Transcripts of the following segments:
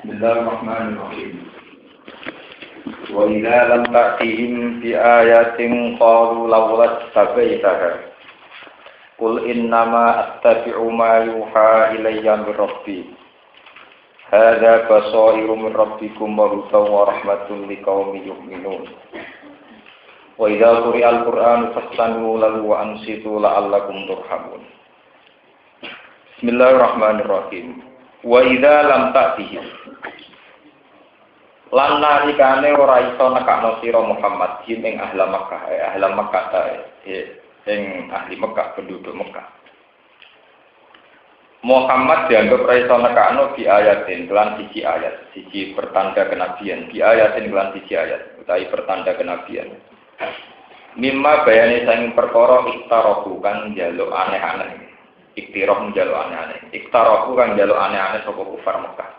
Bismillahirrahmanirrahim. Wa idza lam ta'tihim bi ayatin qalu lawla tabaitaha. Qul innama attabi'u ma yuha ilayya min rabbi. Hadza basairu min rabbikum wa hudan wa rahmatun liqaumin yu'minun. Wa idza quri'al Qur'anu fastami'u lahu wa ansitu la'allakum turhamun. Bismillahirrahmanirrahim. Wa idza lam ta'tihim lan nalikane ora iso nekakno sira Muhammad ing ahli Makkah ing ahli Makkah penduduk Makkah. Muhammad dianggap ora iso nekakno di ayatin kelan siji ayat, siji pertanda kenabian, di ayatin kelan siji ayat utawi pertanda kenabian. Mimma bayane sing perkara iktarohu kang njaluk aneh-aneh. Iktirah njaluk aneh-aneh. Iktarohu kang njaluk aneh-aneh sapa kufar Mekah.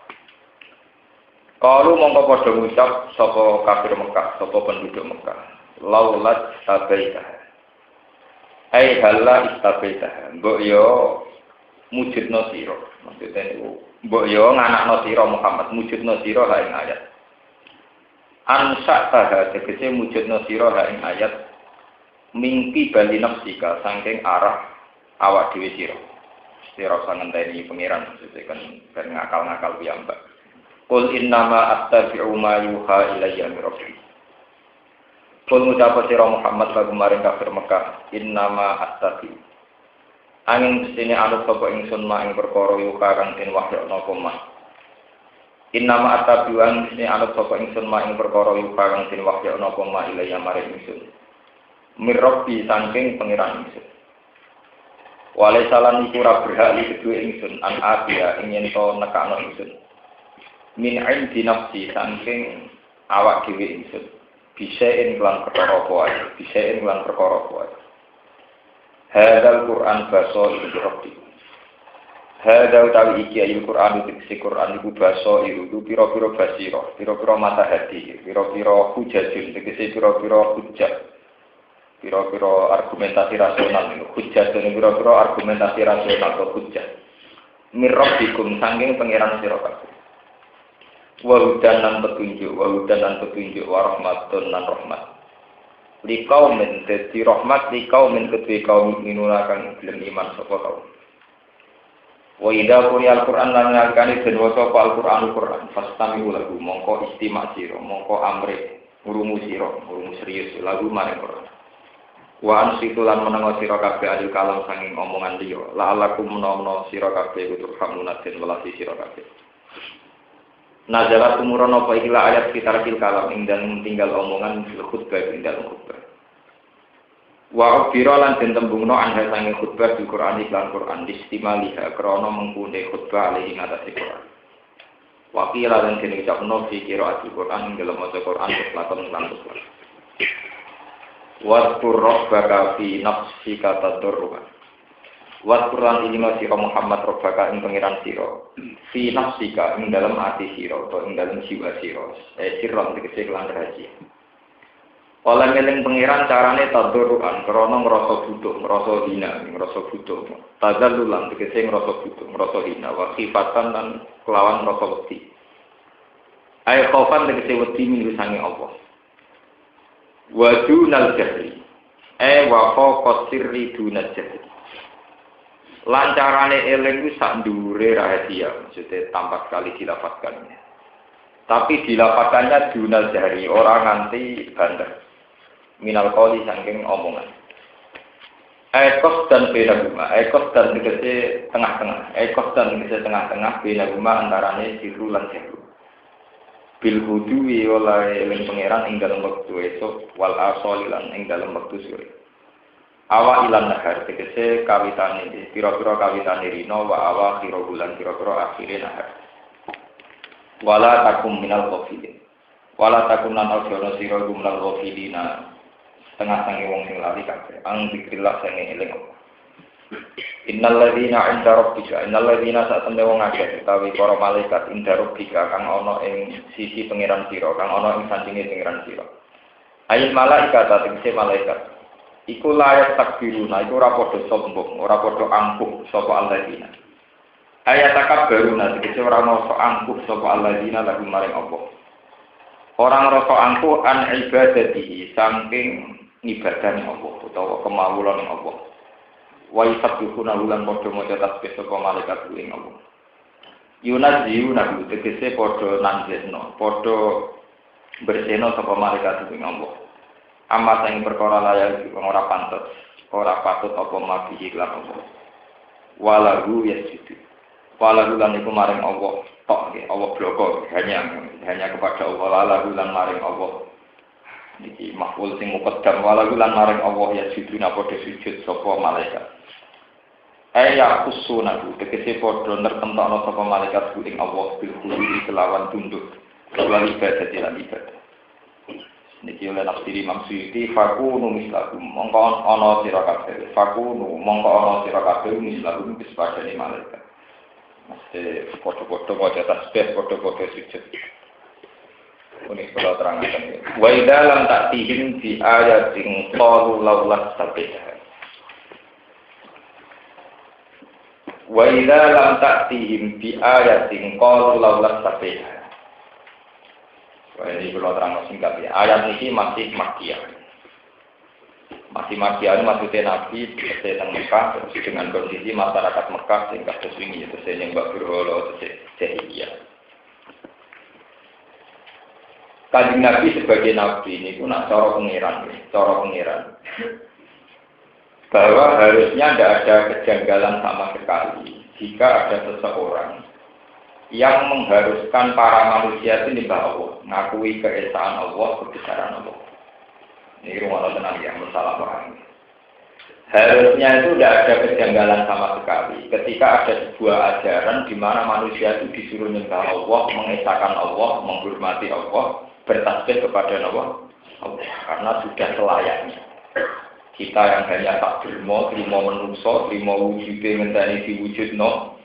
Kalu mongko padha ngucap sapa kafir Mekah, sapa penduduk Mekah. Laulat tabaitah. Ai halla istabaitah. Mbok yo mujudno sira. Maksude niku mbok yo nganakno sira Muhammad, mujudno sira ha ing ayat. Ansa taha tegese mujudno sira ha ing ayat mingki bali nafsika saking arah awak dhewe sira. Sira sangenteni pangeran maksudnya kan ngakal-ngakal piyambak. Qul innama attabi'u ma yuha ilayya min rabbi. Qul ngucap sira Muhammad lagu maring kafir Mekah, innama attabi'u. Angin sini anut sapa ingsun ma ing perkara yuha kang den wahyana apa ma. Innama attabi'u angin sini anut sapa ingsun ma ing perkara yuha kang den wahyana apa ma ilayya maring ingsun. Min rabbi saking pangeran ingsun. Wale salan iku ora berhak li kedue ingsun an abiya ing yen to nekakno ingsun. Min indi nafsi saking awak dhewe ingsun. Bisaen lan perkara apa wae, bisaen lan perkara apa wae. Hadzal Qur'an basa iku rabbi. Hadza utawi iki ayat Qur'an iki Qur'an iku basa iku pira-pira basira, pira-pira mata hati, pira-pira hujjah, tegese pira-pira hujjah. Pira-pira argumentasi rasional niku hujjah dene pira-pira argumentasi rasional atau hujjah mirrabbikum saking pangeran sira kabeh wa hudan lan petunjuk wa rahmatun lan rahmat liqaumin dadi rahmat liqaumin kedue kaum minuna kang gelem iman sapa kaum wa idza quri'al Qur'an lan ngakani den waca Al-Qur'an fastami'u lahu mongko istimak sira mongko amre ngrumu serius lagu maring Qur'an. Wa ansitu lan menengo sira kabeh adil kalam sanging omongan liya la alakum menawa sira kabeh kudu hamunatin welasi sira kabeh. Nazalat umurun apa iki ayat sekitar kalam ing dalem tinggal omongan fil khutbah ing dalem khutbah. Wa ubira lan den tembungno anha sanging khutbah di Quran iklan Quran istimaliha krana mengkune khutbah ali ing atas Quran. Wa qila lan den ucapno fi qiraat Quran ing dalem maca Quran lakon lan khutbah. Wadkur rabbaka fi nafsika tadarruan. Wadkur lan ilmu sira Muhammad rabbaka ing pangeran sira. Fi nafsika ing dalam ati sira atau ing dalam jiwa sira. Sirron tegese lan rahasia. Oleh meling pangeran carane tadarruan krana ngrasa butuh, ngrasa hina, ngrasa butuh. Tazallulan tegese ngrasa butuh, ngrasa hina wa khifatan lan kelawan ngrasa wedi. Ai khaufan tegese wedi minggu sange Allah. Wa dunal jahri wa fawqa sirri dunal jahri lancarane eling ku sak ndure rahasia maksudnya tanpa sekali dilafadzkan tapi dilafadzkannya dunal jahri orang nganti banter minal qoli saking omongan ekos dan benaguma ekos dan tegese tengah-tengah ekos dan tegese tengah-tengah benaguma antarane sirru lan jahru bil hudwi oleh eling pangeran ing dalem wektu esuk wal asal lan ing dalem wektu sore. Awa ilan nahar tegese kawitane pira-pira kawitane rino wa awa khira bulan pira-pira akhire nahar. Wala takum minal ghafilin. Wala takum lan ajono sira gumlal ghafilina tengah-tengah wong sing lali kabeh. Ang zikrillah sing eling. Innal ladzina 'inda rabbika innal ladzina satamne wong akeh utawi para malaikat inda rabbika kang ana ing sisi pangeran sira kang ana ing sandinge pangeran sira. Ayat malaikat tegese malaikat iku layak takbiruna iku ora padha sombong ora padha ampuh sapa alladzina Ayat takabbaruna tegese ora rasa angkuh sapa alladzina lahum maring Allah. Orang rasa angkuh an ibadatihi saking ibadane Allah utawa kemawulan Allah. Wa yusabbihu lan padha maca tasbih sapa malaikat ing Allah. Yunazziuna tegese padha nanjesno, padha bersihno sapa malaikat ing Allah. Amma sing perkara layak ora pantes, ora patut apa mabihi lan Allah. Walahu yasjudu. Walahu lan iku maring Allah tok Allah bloko hanya kepada Allah walahu lan maring Allah. Iki maf'ul sing muqaddam walahu lan maring Allah yasjuduna padha sujud sapa malaikat. Aya kusuna tegese padha nertentokno sapa malaikat ing Allah bil khuluwi kelawan tunduk kelawan ibadah lan ibadah. Niki oleh nafsiri Imam Suyuti fakunu mislakum mongko ana sira kabeh fakunu mongko ana sira kabeh mislakum wis padane malaikat. Mesti foto-foto maca tasbih foto-foto sujud. Ini kalau terangkan. Wa idza lam ta'tihim bi ayatin qalu laula sabbiha. Wa idza lam ta'tihim bi ayatin qalu laula sabbiha. Wah ini kalau terang singkat ya. Ayat ini masih makkiyah. Masih makkiyah maksudnya Nabi tentang Mekah terus dengan kondisi masyarakat Mekah sehingga sesuai itu yang Mbak Berholo jahiliyah. Kanjeng Nabi sebagai Nabi ini pun nak cara pengiran. Bahwa harusnya tidak ada kejanggalan sama sekali jika ada seseorang yang mengharuskan para manusia itu menyembah Allah, ngakui keesaan Allah, kebesaran Allah. Ini rumah tenang yang bersalah paham. Harusnya itu tidak ada kejanggalan sama sekali. Ketika ada sebuah ajaran di mana manusia itu disuruh menyembah Allah, mengesahkan Allah, menghormati Allah, bertasbih kepada Allah, karena sudah selayaknya. Kita yang hanya tak terima menungso, terima wujudnya ngenteni diwujudno.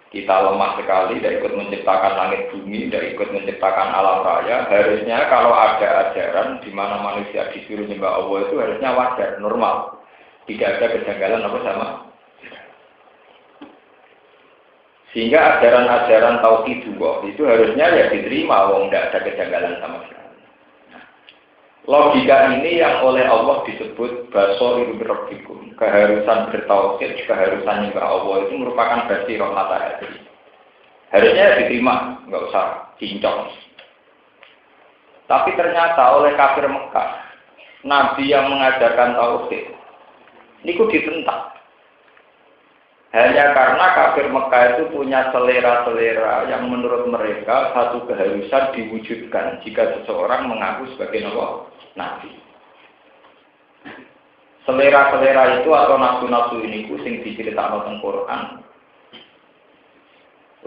Kita lemah sekali, tidak ikut menciptakan langit bumi, tidak ikut menciptakan alam raya. Harusnya kalau ada ajaran di mana manusia disuruh menyembah Allah itu harusnya wajar, normal. Tidak ada kejanggalan apa sama. Sehingga ajaran-ajaran tauhid itu harusnya ya diterima, wong tidak ada kejanggalan sama sekali. Logika ini yang oleh Allah disebut basoriru birabbikum, keharusan bertauhid, keharusan menyembah Allah itu merupakan basirah mata hati. Harusnya diterima, nggak usah cincong. Tapi ternyata oleh kafir Mekah, Nabi yang mengajarkan tauhid, niku ditentang. Hanya karena kafir Mekah itu punya selera-selera yang menurut mereka satu keharusan diwujudkan jika seseorang mengaku sebagai Nabi. Selera-selera itu atau nafsu-nafsu ini sing diceritakan teng Quran.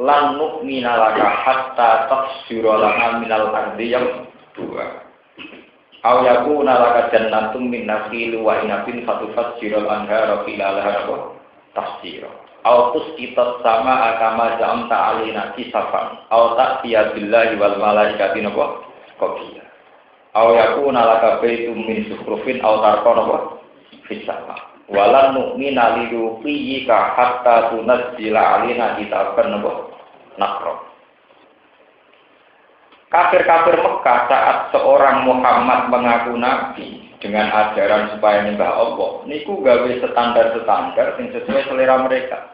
Lan nu'mina laka hatta tafsira lana minal ardi yang dua. Aw yakuna laka jannatun min nakhil wa inabin fatufajjirul anhara khilalaha tafsira. Aw tusqitat sama kama zamta alina kisafan. Aw ta'tiya billahi wal malaikati qabila. Aw yakuna laka baitum min sukhrufin aw tarqana fisama. Walan nu'mina liruqiyika hatta tunazzila alina kitaban nakro. Kafir-kafir Mekah saat seorang Muhammad mengaku nabi dengan ajaran supaya menyembah Allah, niku gawe standar-standar sing sesuai selera mereka.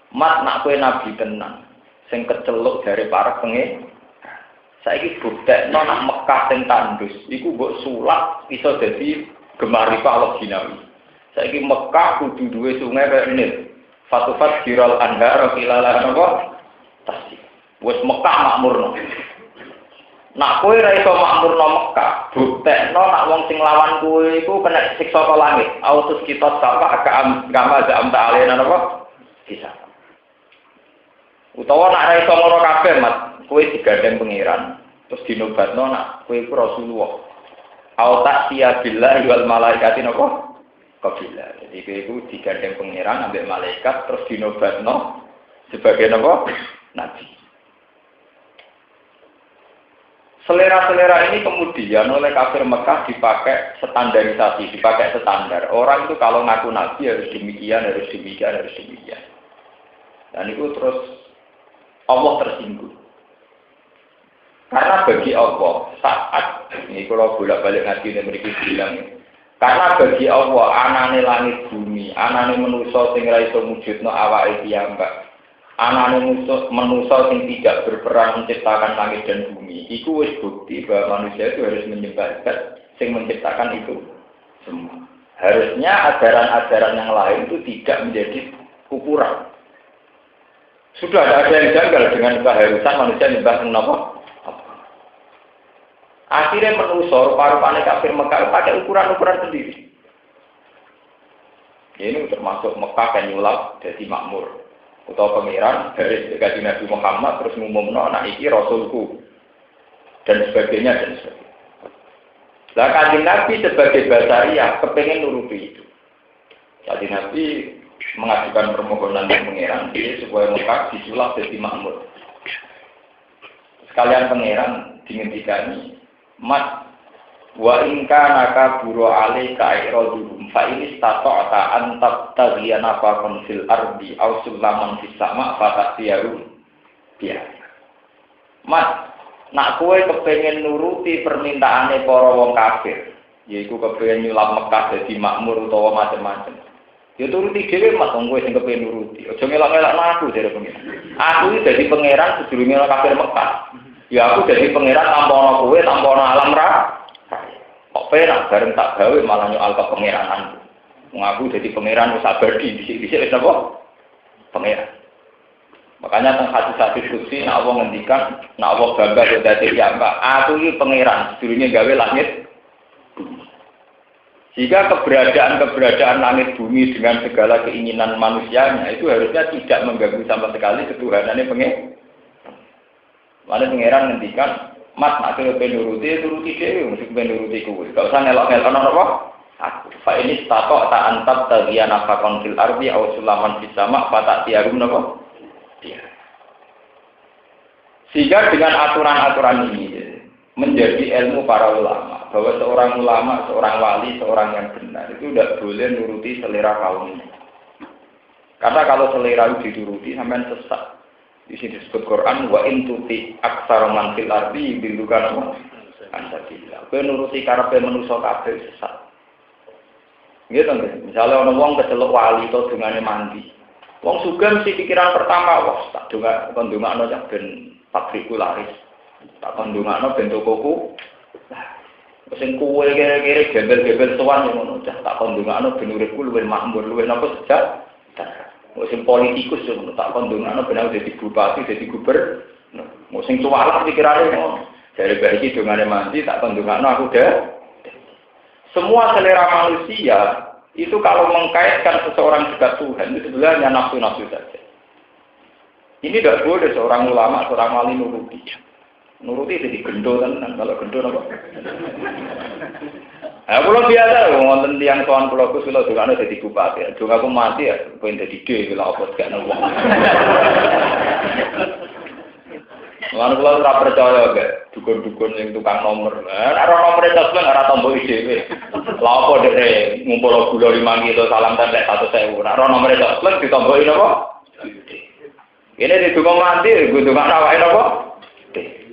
Mat nak kowe nabi tenan, sing keceluk dari para pengen. Saiki buktekno nak Mekah sing tandus, iku mbok sulap iso dadi gemaripah loginawi. Saiki Mekah kudu duwe sungai kaya Nil. Fatufat jiral anhar kilala napa? Tasik. Wis Mekah makmurno. Nak kowe ra iso makmurno Mekah, buktekno nak wong sing lawan kowe iku kena siksa ka langit. Autus kita sapa kama zam ta'alena napa? Bisa. Utawa nak ra iso ngono kabeh, Mat, kowe digandeng pangeran, terus dinobatno nak kowe iku Rasulullah. Au ta'tiya billahi wal malaikati napa? Qabila. Jadi kowe iku digandeng pangeran ambek malaikat terus dinobatno sebagai napa? Nabi. Selera-selera ini kemudian oleh kafir Mekah dipakai standarisasi, dipakai standar. Orang itu kalau ngaku nabi harus demikian, harus demikian, harus demikian. Dan itu terus Allah tersinggung. Karena bagi Allah saat ini kalau bolak-balik ngaji dan mereka bilang, karena bagi Allah anane langit bumi, anane manusa sing ra iso mujudno awake piyambak, anane manusa sing tidak berperan menciptakan langit dan bumi, iku wis bukti bahwa manusia itu harus menyembah zat sing menciptakan itu semua. Harusnya ajaran-ajaran yang lain itu tidak menjadi ukuran. Sudah ada yang janggal dengan keharusan manusia menyembah apa? Akhirnya menusor paru-paru kafir Mekah pakai ukuran-ukuran sendiri. Ini termasuk Mekah kan nyulap jadi makmur. Atau pangeran dari Nabi Nabi Muhammad terus ngumumno anak iki rasulku dan sebagainya dan sebagainya. Lah Kanjeng Nabi sebagai basariah kepengen nuruti itu. Kanjeng Nabi mengajukan permohonan ke pangeran ini supaya Mekah disulap jadi makmur. Sekalian pangeran dingendikani, "Mat wa in kana kabura alaika iradhum fa in istata'ta an tabtaghiya nafaqan fil ardi aw sulaman fis sama' fa ta'tiyaru biya." Mat, nak kowe kepengen nuruti permintaane para wong kafir, yaiku kepengen nyulap Mekah dadi makmur utawa macam-macam. Ya turuti dhewe Mat wong kowe sing kepengen nuruti. Aja ngelak-ngelakno aku jare pengen. Aku iki dadi pangeran sedurunge kafir Mekah. Ya aku dadi pangeran tanpa ana kowe, tanpa ana alam ra. Kok penak bareng tak gawe malah nyoal kepangeranan. Wong aku dadi pangeran wis abadi dhisik-dhisik wis apa? Pangeran. Makanya teng hadis-hadis kudsi nek Allah ngendikan, nek Allah bangga dadi piyambak, aku iki pangeran sedurunge gawe langit. Jika keberadaan langit bumi dengan segala keinginan manusianya itu harusnya tidak mengganggu sama sekali ketuhanannya pangeran. Malah pangeran ngendikan, "Mat nek kowe nuruti dhewe, mesti kowe nuruti kowe. Gak usah ngelok-ngelok apa? Aku. Fa ini stato ta antab tadiyana faqon fil ardi aw sulaman fis sama' fa ta'tiyarum napa?" Dia. Sehingga dengan aturan-aturan ini menjadi ilmu para ulama bahwa seorang ulama, seorang wali, seorang yang benar itu tidak boleh nuruti selera kaumnya. Karena kalau selera itu dituruti sampean sesat. Di sini disebut Quran wa in tuti aksara man fil ardi bilukan apa? Ansabillah. Kowe nuruti karepe manusa kabeh sesat. Nggih to, misalnya ana wong kecelok wali to dungane mandi. Wong sugih mesti pikiran pertama, wah tak kon ndongakno cah ben pabrikku laris. Tak kon ndongakno ben tokoku. Sing kuwe kere-kere gembel-gembel sowan ngono cah tak kon ndongakno ben uripku luwih makmur, luwih napa sejak. Sing politikus ngono tak kon ndongakno ben aku dadi bupati, dadi gubernur. Sing cuwalak pikirane ngono. Dari bae iki dongane mandi tak kon ndongakno aku dah. Semua selera manusia itu kalau mengkaitkan seseorang dekat Tuhan itu sebenarnya nafsu-nafsu saja. Ini tidak boleh seorang ulama, seorang wali nuruti. Nuruti jadi gendol kan, kalau gendol apa? Nah, kalau biasa, wonten tiang sowan pulau Gus, kalau juga ada jadi bupati, juga aku mati ya, pengen jadi D, kalau apa gak nopo. Lalu kalau tidak percaya gak, dukun-dukun yang tukang nomor, ada nomornya tersebut ada tombol IDW. Lalu deh ngumpul gula 5 kilo salam tanda 1.000, ada nomornya tersebut ditombolin apa? Ini di tukang mati, gue tukang nawain apa?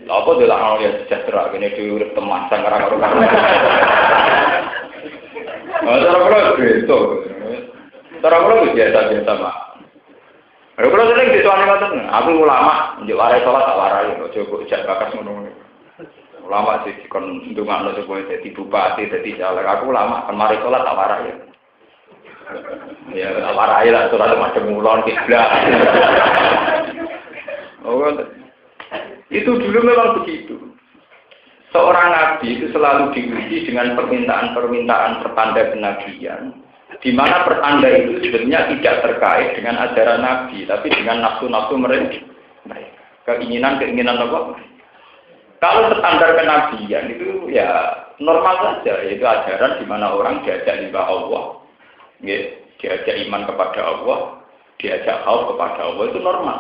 Lalu dia lah ya sejahtera, ini diurut teman sangkara karukan. Cara kalau gitu, cara kalau biasa-biasa mak. Kalau sering disuani ngoten, aku ulama, njuk warai salat tak warai, ojo kok jak bakas ngono. Ulama sih kon ndongakno supaya dadi bupati, dadi caleg. Aku ulama, kan mari salat tak warai. Ya, tak warai lah salat macam mulon kiblat. Oh, itu dulu memang begitu. Seorang nabi itu selalu diuji dengan permintaan-permintaan pertanda kenabian. Di mana pertanda itu sebenarnya tidak terkait dengan ajaran Nabi, tapi dengan nafsu-nafsu mereka. Keinginan-keinginan apa? Kalau standar kenabian itu ya normal saja, yaitu ajaran di mana orang diajak nyembah Allah, diajak iman kepada Allah, diajak khauf kepada Allah, itu normal.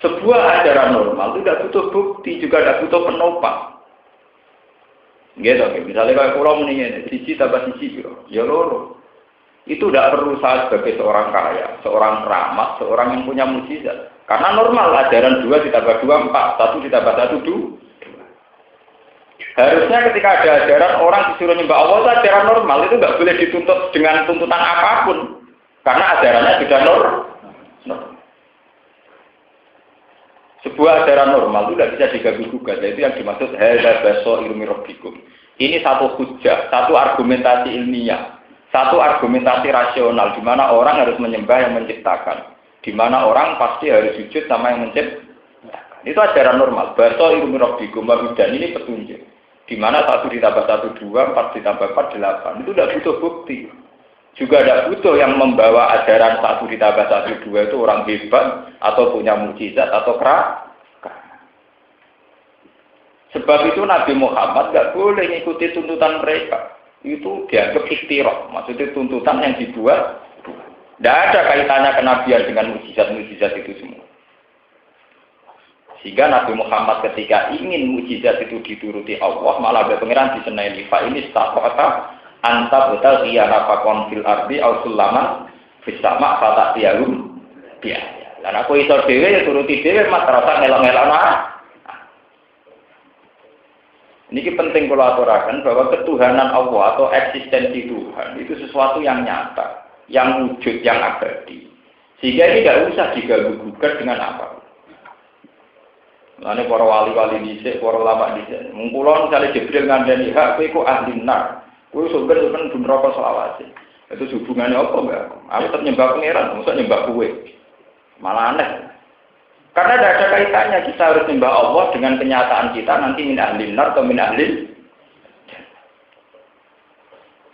Sebuah ajaran normal itu tidak butuh bukti, juga tidak butuh penopang. Gitu, misalnya kalau pulau mendingin, siji tambah siji, ya loro. Itu tidak perlu saya sebagai seorang kaya, seorang keramat, seorang yang punya mukjizat. Karena normal ajaran 2 ditambah 2 4, 1 ditambah 1 2. Harusnya ketika ada ajaran orang disuruh nyembah Allah itu ajaran normal, itu nggak boleh dituntut dengan tuntutan apapun. Karena ajarannya sudah normal. Sebuah ajaran normal itu tidak bisa diganggu-gugat, itu yang dimaksud hadza basairu min rabbikum. Ini satu hujjah, satu argumentasi ilmiah, satu argumentasi rasional di mana orang harus menyembah yang menciptakan, di mana orang pasti harus sujud sama yang menciptakan. Itu ajaran normal. Basairu min rabbikum, dan ini petunjuk. Di mana 1 ditambah 1 2, 4 ditambah 4 8. Itu tidak butuh bukti. Juga tidak butuh yang membawa ajaran 1 ditambah 1 2 itu orang hebat atau punya mukjizat atau sebab itu Nabi Muhammad nggak boleh mengikuti tuntutan mereka. Itu dianggap ikhtirah, maksudnya tuntutan yang dibuat. Tidak ada kaitannya kenabian dengan mukjizat-mukjizat itu semua. Sehingga Nabi Muhammad ketika ingin mukjizat itu dituruti Allah, malah berpengiran disenai fa ini staqata anta betal iyana fakon fil ardi au sulaman fis sama fata tialum biaya. Lan aku iso dhewe ya turuti dhewe mas rasa ngelak-ngelakno. Ini penting kalau aturakan bahwa ketuhanan Allah atau eksistensi Tuhan itu sesuatu yang nyata, yang wujud, yang abadi. Sehingga ini tidak usah diganggu-gugat dengan apa. Lalu para wali-wali dhisik, para ulama dhisik. Mungkulon misalnya Jibril ngandani hak kowe kok ahli nar. Kowe sumber-sumber ben neraka selawase. Itu hubungannya apa enggak? Aku tetap nyembah pangeran, mosok nyembah kowe. Malah aneh. Karena tidak ada kaitannya kita harus nyembah Allah dengan kenyataan kita nanti min ahli nar atau min ahli.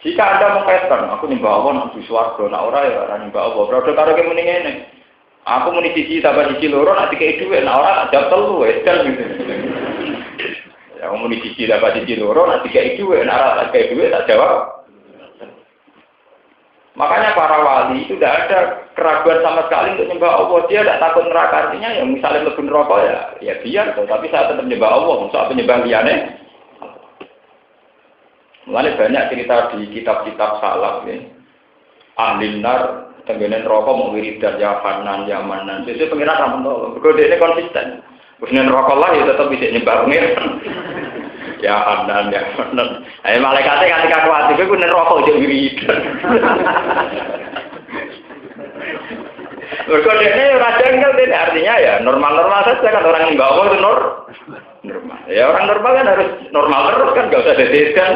Jika Anda mengkaitkan, aku nyembah Allah nanti swarga, nak ora ya ora nyembah Allah. Berarti karo ke muni ngene. Aku muni siji tambah siji loro nak dikei dhuwit, nak ora tak jawab telu wis kan gitu. Ya muni siji tambah siji loro nak dikei dhuwit, nak ora tak dikei dhuwit tak jawab. Makanya para wali itu tidak ada keraguan sama sekali untuk nyembah Allah. Dia tidak takut neraka, artinya yang misalnya lebih neraka ya biar. Tapi saya tetap nyembah Allah, maksudnya penyembah liane. Mulai banyak cerita di kitab-kitab salaf ya. Ahli nar, tenggenen neraka mau wiridan ya Hanan, ya Manan. Jadi pengiran ramen berkode ini konsisten. Kemudian neraka lah ya tetap bisa nyembah pengiran. Ya Hanan, ya Manan. Malaikatnya ketika kuatir itu neraka jadi wiridan. Berkode ini raja enggak ini artinya ya normal-normal saja kan orang yang bawa itu normal. Ya orang normal kan harus normal terus kan enggak usah dedeskan.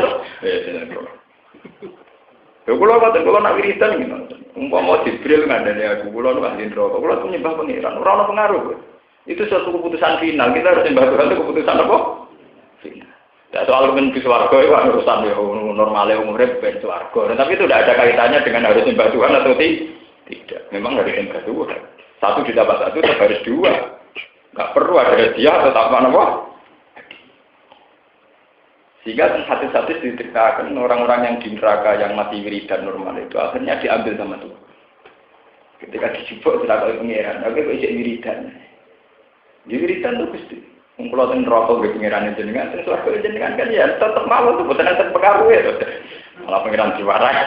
Ya kalau nak wiridan gimana? Umpama Jibril ngandani aku, kalau nak ahli neraka, kalau tuh nyembah pangeran, ora ono pengaruh. Itu suatu keputusan final. Kita harus nyembah Tuhan itu keputusan apa? Final. Ya soal menuju swarga itu urusan ya normalnya umurnya bukan swarga. Tapi itu tidak ada kaitannya dengan harus nyembah Tuhan atau tidak. Memang harus nyembah Tuhan. 1 ditambah 1 tetap harus 2. Enggak perlu ada hadiah atau apa-apa. Sehingga hadis-hadis diceritakan orang-orang yang di neraka yang masih wiridan normal itu akhirnya diambil sama Tuhan. Ketika dijubuk tidak oleh pangeran, tapi kok ijek wiridan. Di wiridan itu Gusti. Kalau teng neraka nggih pangeran jenengan, teng swarga jenengan kan ya tetep mawon tuh boten enten pengaruh ya. Malah pangeran diwarai.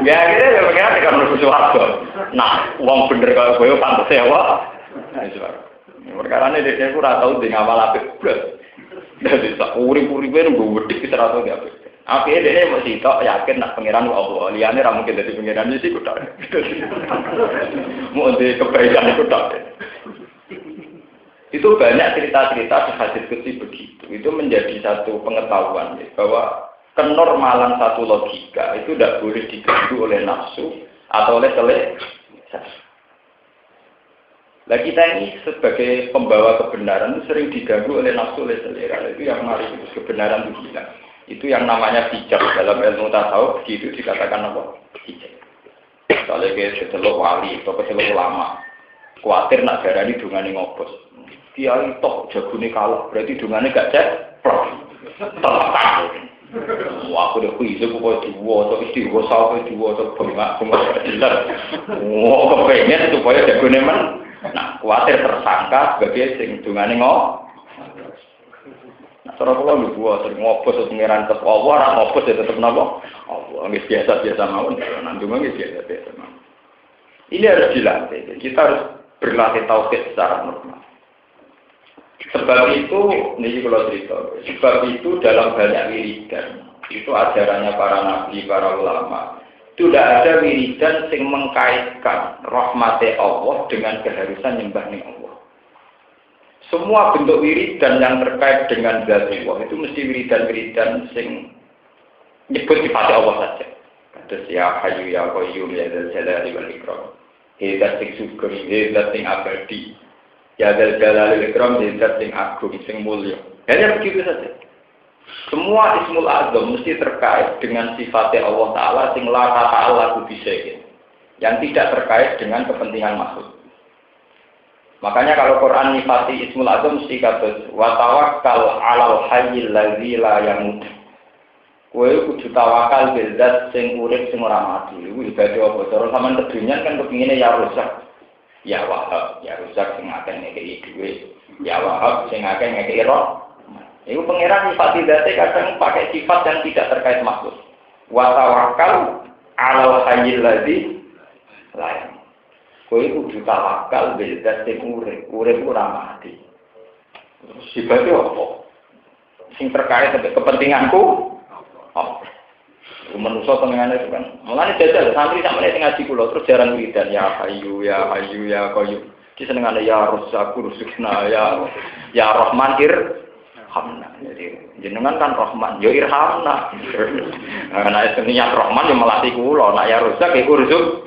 Ya gitu ya pangeran kan mlebu swarga. Nah, wong bener kaya kowe pantes sewa. Nah, perkarane dhek aku ora tau ndek ngamal apik blas. Dadi sak urip-uripe nunggu wedhik wis ora tau apik. Apike dhek mesti tok yakin nak pangeran kok Allah. Liyane ra mungkin dadi pangeran iki kok tok. Mau ndek kebaikan itu tok. Itu banyak cerita-cerita di hadis qudsi begitu. Itu menjadi satu pengetahuan ya, bahwa kenormalan satu logika itu tidak boleh diganggu oleh nafsu atau oleh selera. Nah kita ini sebagai pembawa kebenaran itu sering diganggu oleh nafsu oleh selera. Itu yang mari itu kebenaran itu hilang. Itu yang namanya hijab dalam ilmu tasawuf begitu dikatakan apa? Hijab. Kalau kita seteluk wali atau seteluk ulama, khawatir nak darani dungane ngobos. Kiai tok jagone kalah, berarti dungane gak cek. Telah. Wah, aku udah kuis aku kok diwo atau istiwa sampai diwo atau bengak jelas. Wah, kepengen supaya jagone men. Nah, khawatir tersangka sebagai sing dungane Nah, cara kula lho gua sering ngopos pengiran tetep Allah, ora ngopos ya tetep napa? Allah nggih biasa-biasa mawon, nang donga nggih biasa-biasa mawon. Ini harus dilatih. Kita harus berlatih tauhid secara normal. Sebab itu, ini kalau cerita, sebab itu dalam banyak wiridan, itu ajarannya para nabi, para ulama, itu tidak ada wiridan yang mengkaitkan rahmat Allah dengan keharusan nyembah Allah. Semua bentuk wiridan yang terkait dengan zat Allah itu mesti wiridan-wiridan yang nyebut sifat Allah saja. Terus ya Hayyu ya Qayyum ya Dzal Jalali wal Ikram. Zat sing sugeng, zat sing abadi. Ya Dzal Jalali wal Ikram, zat sing agung, sing mulya. Hanya begitu saja. Semua Ismul Azam mesti terkait dengan sifatnya Allah Ta'ala sing la ta'ala bisyai'in. Yang tidak terkait dengan kepentingan makhluk. Makanya kalau Quran nyifati Ismul Azam mesti kata wa tawakkal 'alal hayyil ladzi la yamut. Kowe kudu tawakal bil zat sing urip sing ora mati. Iku ibadah apa? Cara sampean kedunyan kan kepingine ya rusak. Ya Wahab, ya rusak sing akeh ngekeki dhuwit. Ya Wahab sing akeh ngekeki roh. Iku pangeran nyifati zate kadang pakai sifat yang tidak terkait makhluk. Wa tawakkal 'alal hayyil ladzi la yamut. Kowe kudu tawakal bil zat sing urip ora mati. Ibadah apa? Sing terkait dengan kepentinganku. Oh, manusia pengenane itu kan. Mulane jajal santri sampe nek ngaji kula terus jarang wiridan ya Hayyu ya Hayyu ya Qayyum. Ki senengane ya Razzaqur Rusukna ya Rahman Irhamna. Jadi jenengan kan Rahman, ya Irhamna. Nah, nek niat Rahman ya melatih kula, nek ya Razzaq ya Urzuk.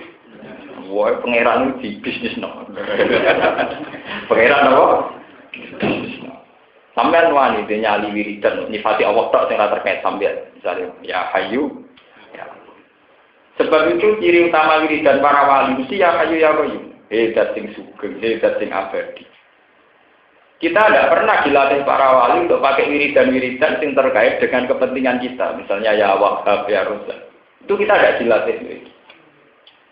Wah, pangeran di bisnisno. Pangeran apa? Sampeyan wani nyali wiridan nyifati Allah tok sing ora terkait sampeyan. Misalnya ya Hayyu ya. Sebab itu ciri utama wiridan para wali mesti ya Hayyu ya Qayyum. Zat sing sugeng, zat sing abadi. Kita tidak pernah dilatih para wali untuk pakai wiridan-wiridan yang terkait dengan kepentingan kita. Misalnya ya Wahhab ya Razzaq. Itu kita tidak dilatih.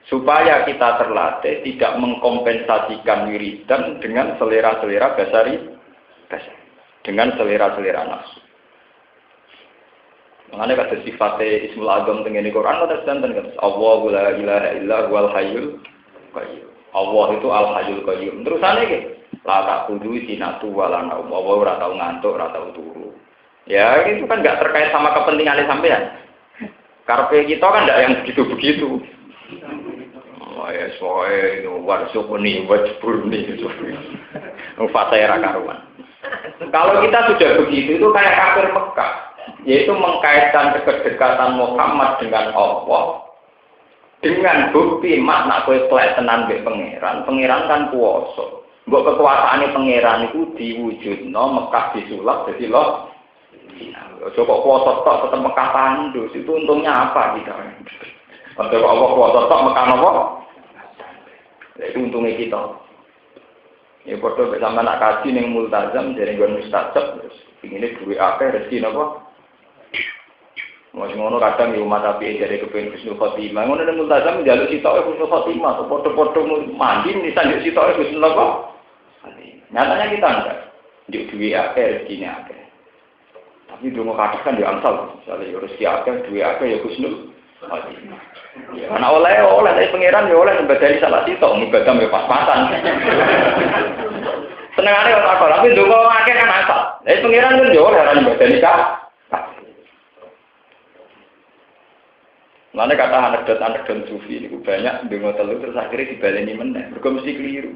Supaya kita terlatih tidak mengkompensasikan wiridan dengan selera-selera basari. Dengan selera-selera nafsu. Mengenai kata sifatnya Ismul Azam dengan Quran ada sedanten kata Allahu la ilaha illa huwal hayyul qayyum. Allah itu al hayyul qayyum. Terusane iki la taqudu sinatu wala naum. Allah ora tau ngantuk, ora tau turu. Ya itu kan enggak terkait sama kepentingan sampean. Karepe kita kan enggak yang begitu-begitu. Oh ya soe itu warsukuni wajburni itu. Fase ra karuan. Kalau kita sudah begitu itu kayak kafir Mekah, yaitu mengkaitkan kedekatan Muhammad dengan Allah dengan bukti makna kowe klek tenan mbek pangeran kan kuwasa. Mbok kekuasaane pangeran iku diwujudno Mekah disulap dadi loh. Coba kuwasa tok tetep Mekah tandus, itu untungnya apa kita? Padahal Allah kuwasa tok Mekah napa? Itu untungnya kita. Ya padha mek sampean nak kaji ning multazam jare nggon mustajab terus pingine duwe akeh rezeki napa. Ngono kadang yo umat api jare kepengin husnul khotimah. Ngono ning multazam njaluk sitoke husnul khotimah, padha-padha mandi nisan njaluk sitoke husnul apa? Nyatanya kita enggak. Njuk duwe akeh rezekine akeh. Tapi donga kadang kan yo angsal, misale yo rezeki akeh, duwe akeh yo husnul khotimah. Ya, ana oleh dari pangeran ya oleh dari salah sitok mugadam ya pas-pasan. Senengane ora kok, tapi ndonga akeh kan asal. Dari pangeran kan ya oleh ora dari ka. Mana kata anekdot sufi niku banyak ndonga telu terus akhirnya dibaleni meneh. Mergo mesti keliru.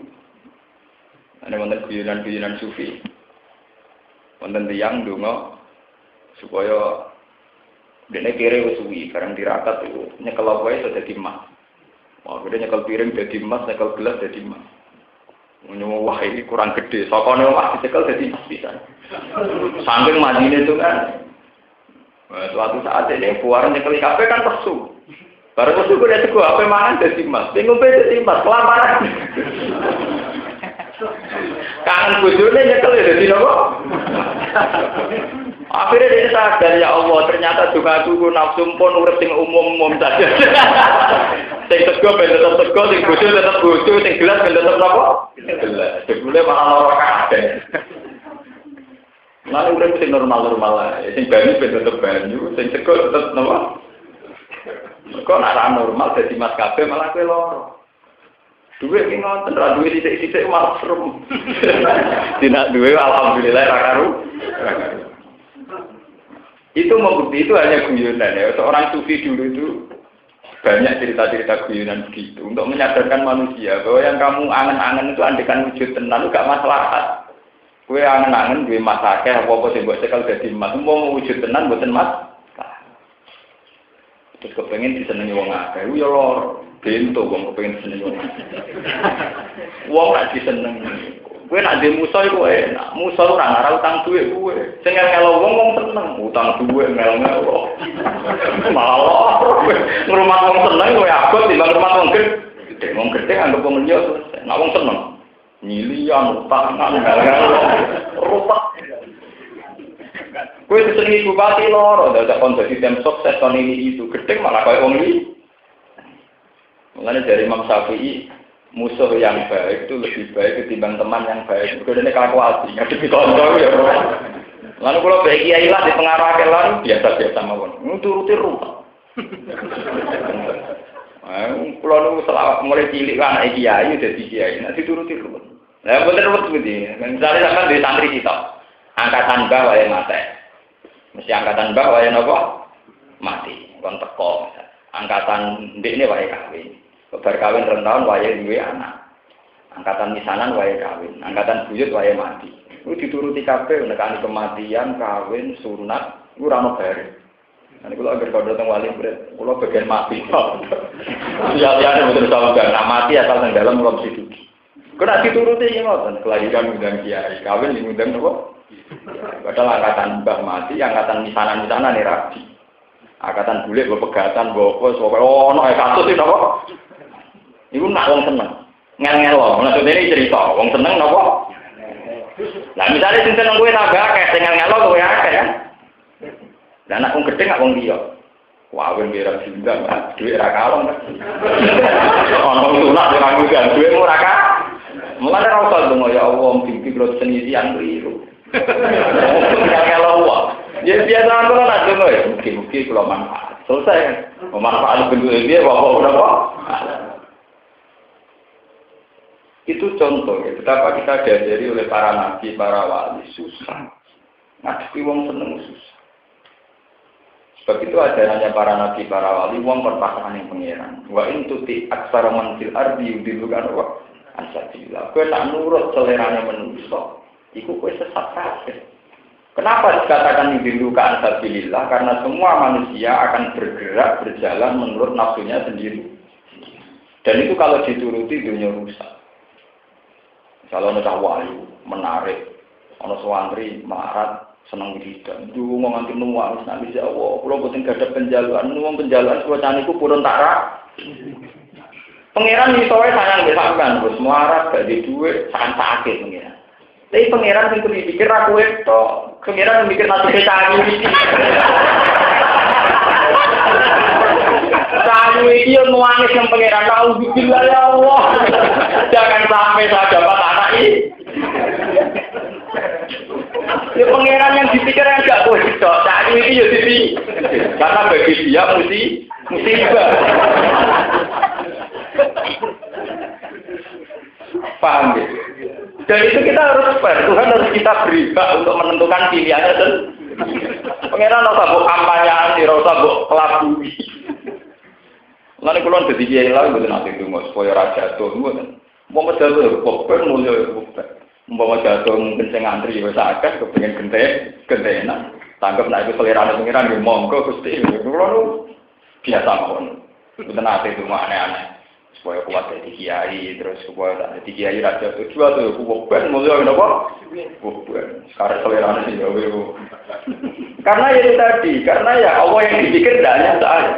Ana wonten guyonan-guyonan sufi. Wonten tiyang ndonga supaya dene kere wis suwi, bareng tirakat itu nyekel wae iso dadi emas. Wah, gede nyekel piring dadi emas, nyekel gelas dadi emas. Wah, ini kurang gede. Sokone omah dicekel dadi emas pisan. Saking madine itu kan. Suatu saat ini puaran nyekel kabeh kan pesu. Bareng pesu kok sego ape mangan dadi emas. Sing ngombe dadi emas, kelaparan. Kangen bojone nyekel dadi napa? Akhirnya dia sadar ya Allah ternyata juga aku nafsu pun urip sing umum saja. Sing sego ben tetep sego, sing bojo tetep bojo, sing gelas ben tetep napa? Gelas. Jebule malah lara kabeh. Mulane urip sing normal-normal ae. Sing banyu ben tetep banyu, sing sego tetep napa? Kok ora normal dadi mas kabeh malah kowe loro. Duwe ki ngoten ra duwe sithik-sithik malah serem. Dina duwe alhamdulillah ra karu. Itu membukti itu hanya guyonan ya. Seorang sufi dulu itu banyak cerita-cerita guyonan begitu untuk menyadarkan manusia bahwa yang kamu angen-angen itu andekan wujud tenan itu gak masalah. Kue angen-angen duwe mas akeh apa-apa sing mbok cekel dadi mas, mau wujud tenan mboten mas. Terus kepengin disenengi wong akeh, yo lor, bento wong kepengin disenengi wong akeh. Wong ra disenengi. Kowe nek dhe musa iku enak. Musa ora ngara utang dhuwit kowe. Sing ngelo wong seneng, utang dhuwit ngelo-ngelo. Malah ngrumat wong seneng kowe abot timbang ngrumat wong gedhe. Wong gedhe anggap wong liya selesai. Nek wong seneng nyilian utang ngelo-ngelo. Rupak. Kowe disenengi bupati loro, dadak kon dadi tim sukses kon ini itu gedhe malah koyo wong iki. Mulane dari Imam Syafi'i musuh yang baik itu lebih baik ketimbang teman yang baik. Bedane kelakuan, ngadepi kanca ya. Lalu kalau baik kiai lah di pengarah kelan biasa-biasa mawon. Nuturuti rupa. Kalau nu mulai cilik anak kiai dadi kiai, nek dituruti rupa. Lah bener ruwet kuwi. Misalnya sampean di santri kita, angkatan mbah wae mate. Mesti angkatan mbah wae napa? Mati. Kon teko. Angkatan ndekne wae kawin. Bar kawin rentahun wae duwe anak. Angkatan misanan wae kawin, angkatan buyut wae mati. Ku dituruti kabeh nekani kematian, kawin, sunat, ora ono bare. Nek kula anggere kodho teng wali murid, kula bagian mati. Liyane mboten sawang mati asal teng dalem kula mesti dugi. Kena dituruti ngoten, kelahiran ngundang kiai, kawin ngundang napa? Padahal angkatan mbah mati, angkatan misanan-misanan nih rabi. Angkatan bulik mbok pegatan mbok apa ono kasus iki napa? Iku nak wong seneng. Ngel-ngelo. Maksudnya ini cerita, wong seneng napa? Lah misale sing seneng kowe tambah akeh, sing ngel-ngelo kowe akeh kan. Lah nek wong gedhe gak wong liya. Kawin kira juga, duit ra kalong. Ono sunat ora ngundang, duitmu ra ka. Mulane ra usah donga ya Allah mimpi kula senisian kliru. Ngel-ngelo wae. Ya biasa kula nak donga ya, mungkin kula manfaat. Selesai. Manfaat bentuk dia bawa berapa? Itu contoh ya, betapa kita diajari oleh para nabi, para wali susah. Ngadepi wong seneng susah. Sebab itu ajarannya para nabi, para wali, wong perpasangan yang pengiran. Wa in tuti aksara man fil ardi yudilukan wa ansabilillah. Kowe tak nurut selerane manusa, iku kowe sesat kabeh. Kenapa dikatakan yudilukan ansabilillah? Karena semua manusia akan bergerak, berjalan menurut nafsunya sendiri. Dan itu kalau dituruti dunia rusak. Kalau ada wahyu menarik, ada santri marat senang wiridan. Dulu mau nganti nuwang, nanti jawab. Kalau buatin gada penjaluan, nuwang penjaluan suasana itu purun tara. Pangeran misalnya sayang besakan, bos marat gak di duit, sangat sakit pangeran. Tapi pangeran itu dipikir aku itu, pangeran mikir nanti kecari. Kamu ini yang nuangis yang pangeran tahu bikin ya Allah. Jangan sampai saya dapat anak ini. Ya pangeran yang dipikir yang gak boleh dok. Kamu ini ya jadi. Karena bagi dia musibah. Paham ya? Dan itu kita harus fair. Tuhan harus kita beri hak untuk menentukan pilihannya dan pangeran harus sabuk kampanye, harus sabuk kelabui. Lalu kalau jadi kiai lah, betul nanti tunggu supaya raja tuh, betul. Mau jatuh, bukan mulia, bukan. Mau jatuh mungkin saya ngantri, saya akan kepengen gentenan. Tanggap nak itu selera pengiran, monggo gusti. Kalau biasa mohon, betul nanti tunggu aneh-aneh. Supaya kuat jadi kiai, terus supaya jadi kiai raja tuh juga tuh, bukan mulia apa? Bukan. Sekarang selera sih jauh. Karena itu tadi, karena ya Allah yang dipikir tidak hanya saya.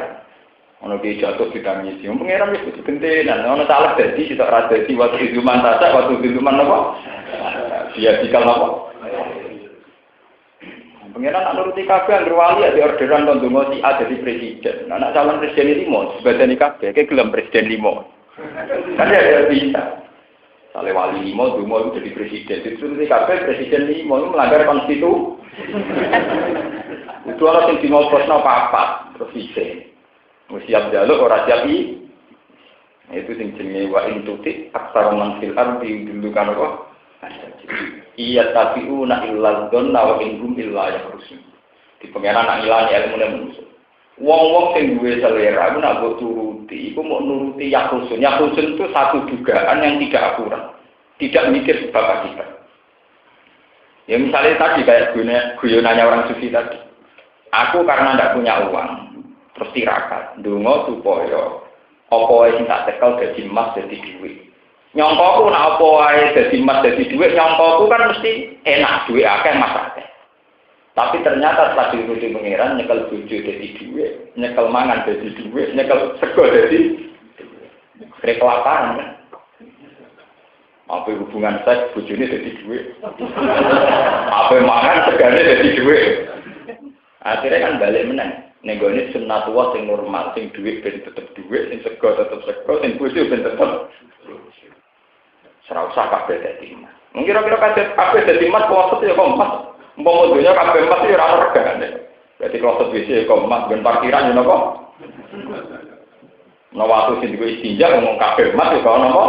Ono ki jatuh ditangisi. Pengeran wis kudu gentenan. Ono salah dadi kita ra dadi waktu zaman tasa, waktu zaman apa? Dia dikal apa? Pengeran nak nuruti kabeh anggere wali ada orderan kon donga si A dadi presiden. Nah, nak calon presiden 5 sebadane kabeh, kayak gelem presiden 5. Kan ya bisa. Sale wali limo dungo itu jadi presiden. Itu sing kabeh presiden limo itu melanggar konstitusi. Itu ana sing dimoposno papat terus isih. Wis siap jaluk ora siap iki. Itu sing jenenge wa intuti aksara man fil ardi dulu kan apa? Iya tabiuna illa dzanna wa in hum illa yakhrusun. Di pengenan nak ilani ilmu manusia. Wong-wong sing duwe selera iku nak mbok turuti, iku mau nuruti yakhrusun. Yakhrusun itu satu dugaan yang tidak akurat. Tidak mikir sebab akibat. Ya misalnya tadi kayak guyonannya orang sufi tadi. Aku karena tidak punya uang, terus tirakat, ndonga supaya apa wae sing tak tekel dadi emas dadi dhuwit. Nyongkoku nek apa wae dadi emas dadi dhuwit, nyongkoku kan mesti enak dhuwit akeh mas akeh. Tapi ternyata setelah diuruti pangeran nyekel bojo dadi dhuwit, nyekel mangan dadi dhuwit, nyekel sego dadi dhuwit. Kelaparan kan. Apa hubungan seks bojone dadi dhuwit. Apa mangan segane dadi dhuwit. Akhirnya kan balik menang. Nenggone sunnatullah sing normal, sing dhuwit ben tetep dhuwit, sing sego tetep sego, sing bojo ben tetep. Ora usah kabeh dadi emas. Mung kira-kira kabeh dadi emas kok ya kok emas. Umpama dunya kabeh emas ya ora regane. Dadi kloset WC kok emas ben parkiran yo napa? Nah waktu sing digo istinja ngomong kabeh emas ya kok napa?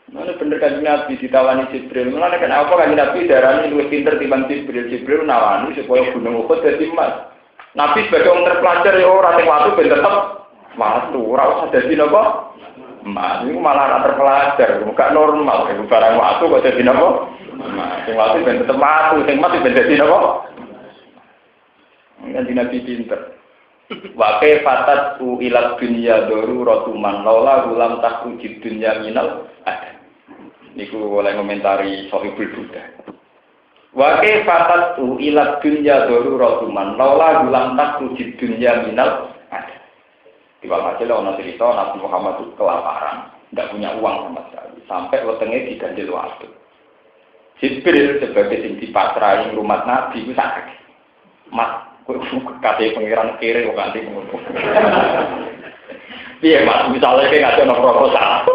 Mana bener kan Nabi ditawani Jibril. Mulane kan apa kan Nabi darani luwih pinter timbang Jibril. Jibril nawani supaya gunung Uhud dadi emas. Nabi sebagai orang terpelajar ya ora sing watu ben tetep watu, ora usah dadi napa? Emas. Iku malah ora terpelajar, gak normal. Barang watu kok dadi napa? Emas. Sing watu ben tetep watu, sing emas ben dadi napa? Kan Nabi pinter. Wa kaifatat ila dunya daruratuman laula ulam takhujid dunya minal ada. Niku oleh komentari Sahihul Buddha. Wa kaifatat ila dunya daruratuman laula ulam takhujid dunya minal ada. Di walhasil ana cerita Nabi Muhammad itu kelaparan, tidak punya uang sama sekali, sampai wetenge diganjel waktu. Jibril sebagai sing dipasrahi rumah Nabi itu sakit. Mas kate pengiran kiri kok ganti ngono. Piye Mas, misale ki ngajak nang proposal.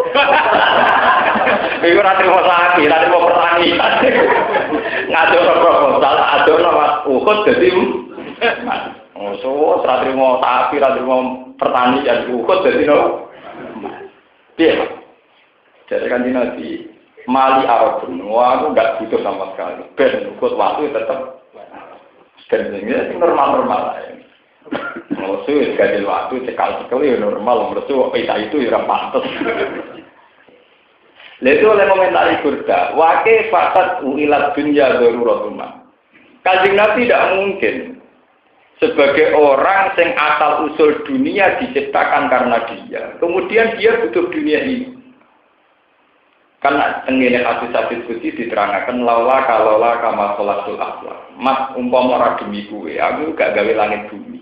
Iku ora terima sakit, ora terima pertanyaan. Ngajak nang proposal, adono Mas Uhud dadi Mas. Oh, ora terima sakit, ora terima pertanyaan Uhud dadi no. Piye Mas? Jadi kan Nabi Mali Arabun, wah aku enggak butuh sama sekali. Ben Uhud waktu tetap sebenarnya normal-normal aja. Musuh sekali waktu cekal-cekal ya normal, musuh peta itu ya pantas. Lalu oleh komentari Burda, wake fatat uilat dunya daruratuma. Kanjeng Nabi tidak mungkin sebagai orang yang asal usul dunia diciptakan karena dia. Kemudian dia butuh dunia ini. Karena tengene hadis-hadis putih diterangkan laula kalola kama sholatul akhlak. Mas umpama ora demi kuwe, aku gak gawe langit bumi.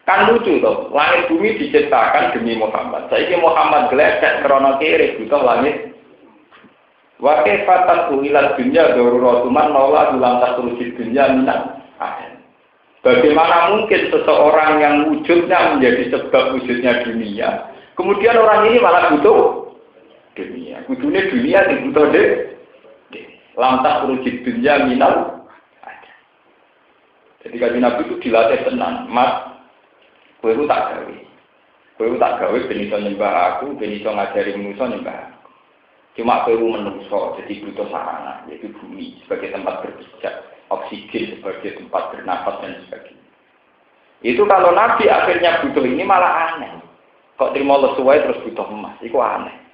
Kan lucu toh, langit bumi diciptakan demi Muhammad. Saiki Muhammad gletek krana kiri butuh langit. Wa kaifatat uilat dunya daruratuman laula ulam tasrujid dunya minal ahad. Bagaimana mungkin seseorang yang wujudnya menjadi sebab wujudnya dunia, kemudian orang ini malah butuh dunia. Kudune dunia sing butuh lantas urujid dunia minal ada. Jadi kanjeng Nabi itu dilatih tenan, Mas, kowe itu tak gawe. Kowe itu tak gawe ben iso nyembah aku, ben iso ngajari manusa nyembah aku. Cuma kowe menungso, jadi butuh sarana, yaitu bumi sebagai tempat berpijak, oksigen sebagai tempat bernafas dan sebagainya. Itu kalau Nabi akhirnya butuh ini malah aneh. Kok terima lesuai terus butuh emas, itu aneh.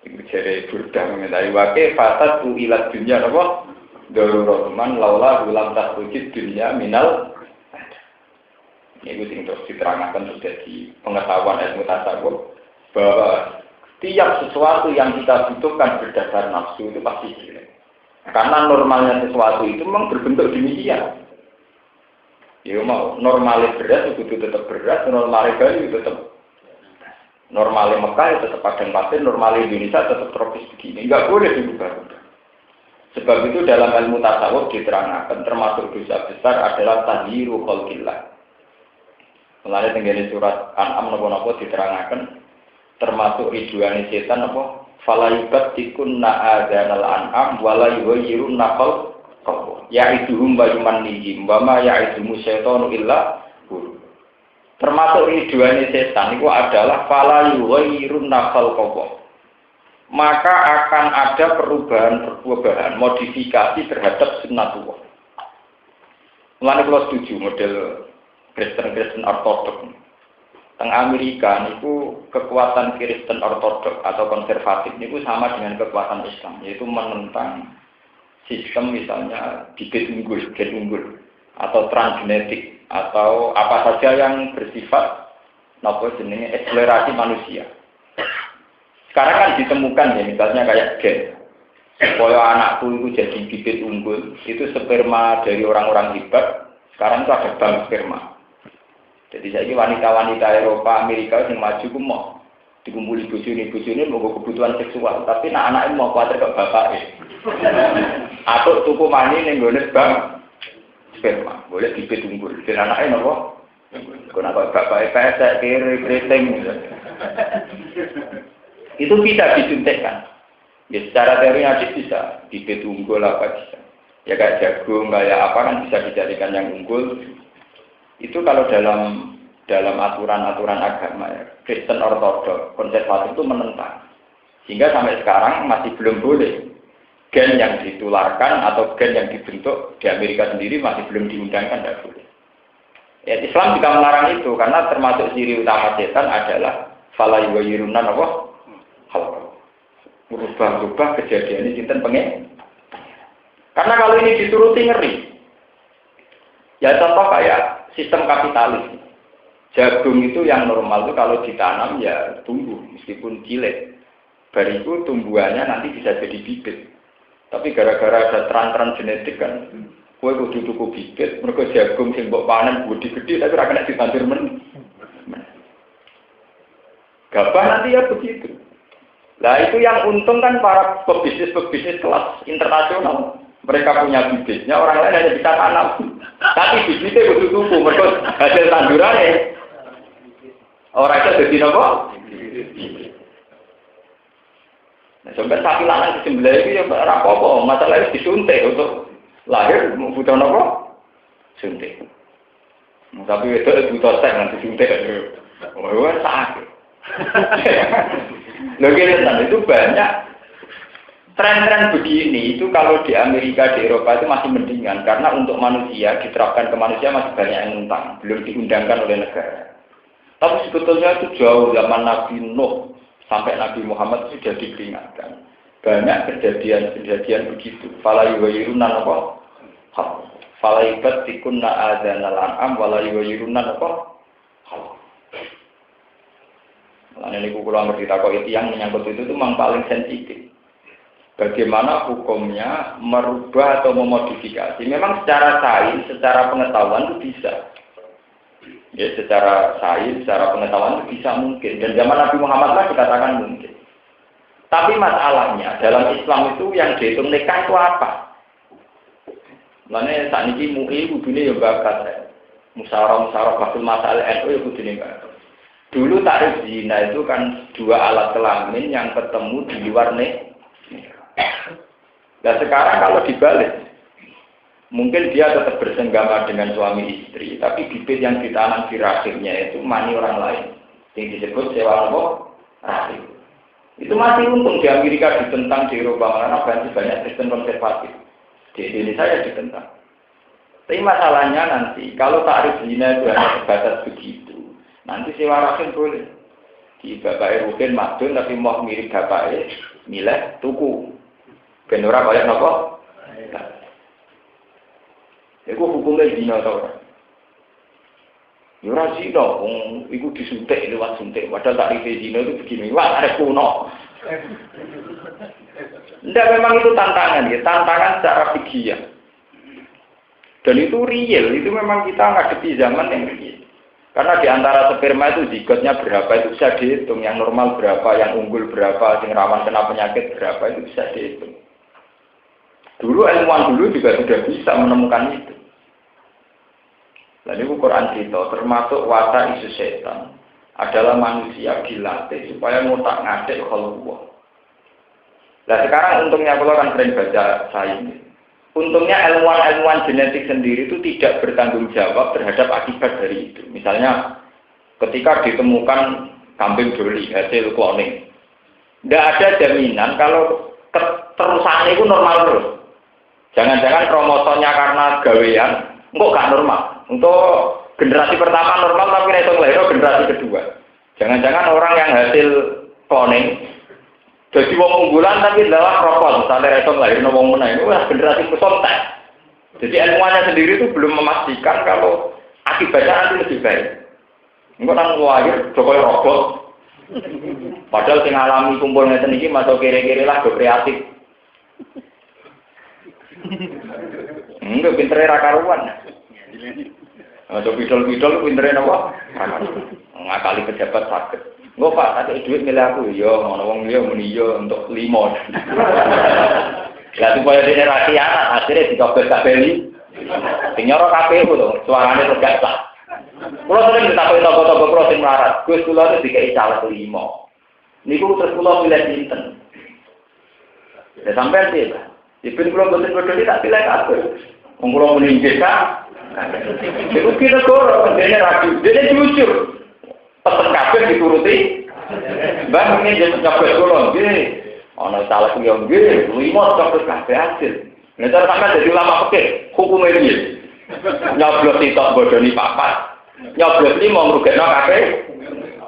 Iku jere Burda mengenai wake fatat uilat dunya apa daruratuman laula ulam tasrujid dunya minal ada. Ini sing terus diterangkan sudah di pengetahuan ilmu tasawuf bahwa tiap sesuatu yang kita butuhkan berdasar nafsu itu pasti jelek. Karena normalnya sesuatu itu memang berbentuk demikian. Ya mau normalnya beras itu tetap beras, normalnya kayu itu tetap normalnya Mekah ya tetap padang pasir, normalnya Indonesia tetap tropis begini. Enggak boleh diubah-ubah. Sebab itu dalam ilmu tasawuf diterangkan termasuk dosa besar adalah tahyiru khalqillah. Mulai dengan surat An'am napa-napa diterangkan termasuk ridwane setan apa fala yubattikunna adzanal an'am wala yughayyirunna khalqallah ya'iduhum wa yumannihim wa ma ya'idumu syaitanu illa ghurur. Termasuk ridhoane setan itu adalah fala yughayyirunna khalqallah. Maka akan ada perubahan, modifikasi terhadap sunnatullah. Mulane kula setuju model Kristen ortodok. Teng Amerika niku kekuatan Kristen ortodok atau konservatif niku sama dengan kekuatan Islam, yaitu menentang sistem misalnya bibit unggul, gen unggul, atau transgenetik atau apa saja yang bersifat napa jenenge eksplorasi manusia. Sekarang kan ditemukan ya misalnya kayak gen. Supaya anakku itu jadi bibit unggul, itu sperma dari orang-orang hebat. Sekarang itu ada bank sperma. Jadi saya ini wanita-wanita Eropa, Amerika yang maju ku mau dikumpuli bojone mau kebutuhan seksual, tapi anak-anaknya mau khawatir ke bapaknya. Atau tuku mani ning gone bank sperma, boleh bibit unggul. Dan anaknya nopo? Kena bapaknya pesek kiri keriting. Itu bisa disuntikkan. Ya secara teoritis bisa, bibit unggul apa bisa. Ya kayak jagung, kayak apa kan bisa dijadikan yang unggul. Itu kalau dalam aturan-aturan agama ya, Kristen ortodok, konservatif itu menentang. Sehingga sampai sekarang masih belum boleh gen yang ditularkan atau gen yang dibentuk di Amerika sendiri masih belum diundangkan, tidak boleh. Ya, Islam juga melarang itu karena termasuk ciri utama setan adalah fala yughayyirunan apa? Hal berubah-ubah kejadian ini sinten pengen. Karena kalau ini dituruti ngeri. Ya contoh kayak sistem kapitalis. Jagung itu yang normal itu kalau ditanam ya tumbuh meskipun cilik. Bariku tumbuhannya nanti bisa jadi bibit. Tapi gara-gara ada tran-tran genetik kan, kowe kudu tuku bibit, mergo jagung sing mbok panen gede-gede tapi ora kena ditandur men. Gabah nanti ya begitu. Nah itu yang untung kan para pebisnis kelas internasional. Mereka punya bibitnya, orang lain hanya bisa tanam. Tapi bibitnya kudu tuku, mergo hasil tandurannya. Orang itu jadi apa? Nah, sebenarnya sapi lanang disembelih itu ya apa-apa, masalahnya disuntik untuk lahir butuh apa? Suntik. Tapi itu butuh seks nanti suntik. Oh, sakit. Loh, itu banyak tren-tren begini itu kalau di Amerika, di Eropa itu masih mendingan karena untuk manusia diterapkan ke manusia masih banyak yang nentang, belum diundangkan oleh negara. Tapi sebetulnya itu jauh zaman Nabi Nuh sampai Nabi Muhammad sudah diperingatkan. Banyak kejadian begitu. Fala yughayyirunan apa? Fala yubattikunna adzanal an'am wala yughayyirunan apa? Nah, ini kula ngerti takok itu yang menyangkut itu memang paling sensitif. Bagaimana hukumnya merubah atau memodifikasi? Memang secara sains, secara pengetahuan itu bisa. Ya, secara sains, secara pengetahuan itu bisa mungkin. Dan zaman Nabi Muhammad lah dikatakan mungkin. Tapi masalahnya dalam Islam itu yang dihitung nikah itu apa? Makanya saat ini MUI kudune ya bakat. Musyawarah bakul masalah NU ya kudune bakat. Dulu tarif zina itu kan dua alat kelamin yang ketemu di luar nikah. Nah sekarang kalau dibalik, mungkin dia tetap bersenggama dengan suami istri, tapi bibit yang ditanam di rahimnya itu mani orang lain, yang disebut sewa rahim. Itu masih untung di Amerika ditentang, di Eropa mana banyak Kristen konservatif. Di Indonesia ya ditentang. Tapi masalahnya nanti kalau tarif zina itu hanya sebatas begitu, nanti sewa rahim boleh. Di bapaknya Rukin madun tapi mau mirip bapaknya milih tuku. Ben ora kaya napa? Iku hukumnya zina tau ora? Ya ora zina, wong iku disuntik lewat suntik. Padahal tarif zina itu begini, wah ada kuno. Ndak memang itu tantangan ya, tantangan secara fikih. Dan itu real, itu memang kita ngadepi zaman yang real. Karena di antara sperma itu zigotnya berapa itu bisa dihitung, yang normal berapa, yang unggul berapa, yang rawan kena penyakit berapa itu bisa dihitung. Dulu ilmuwan dulu juga sudah bisa menemukan itu. Lalu Quran cerita termasuk watak isu setan adalah manusia dilatih supaya ngotak ngatik khalqullah. Nah sekarang untungnya kalau kan sering baca sains. Untungnya ilmuwan-ilmuwan genetik sendiri itu tidak bertanggung jawab terhadap akibat dari itu. Misalnya ketika ditemukan kambing doli hasil cloning, tidak ada jaminan kalau terusannya itu normal terus. Jangan-jangan kromosomnya karena gawean, kok gak normal. Untuk generasi pertama normal tapi itu ngelahir generasi kedua. Jangan-jangan orang yang hasil cloning jadi wong unggulan tapi adalah rokok, misalnya itu ngelahir wong menang itu generasi pesontek. Jadi ilmuannya sendiri itu belum memastikan kalau akibatnya nanti lebih baik. Enggak nang lahir Jokowi robot. Padahal sing alami kumpul ngeten iki masuk kiri-kiri lah do kreatif. Enggak pintere ra karuan. Masuk bidol-bidol pintere napa? Ngakali pejabat sakit. Enggak Pak, tak duit milih aku ya, ngono wong liya muni ya untuk 5. Lah supaya dene ra kiamat akhire dicoblos kabeh. Sing nyoro kabeh ku to, suarane tegak sah. Kulo sering ditakoki toko-toko kulo sing melarat, Gus kula itu dikai caleg 5. Niku terus kulo pilih sinten. Ya sampean piye, Pak? Dipun kulo boten-boten tak pilih kabeh. Wong kulo muni desa. Iku kira kok dene ragu, dene jujur. Pesen kabeh dituruti. Mbak ini jadi nyoblos kulo nggih. Ana caleg yo nggih, 5 nyoblos kabeh hasil. Nek sampean dadi ulama fikih, hukume piye? Nyoblos sitok bodoni papat. Nyoblos 5 ngrugekno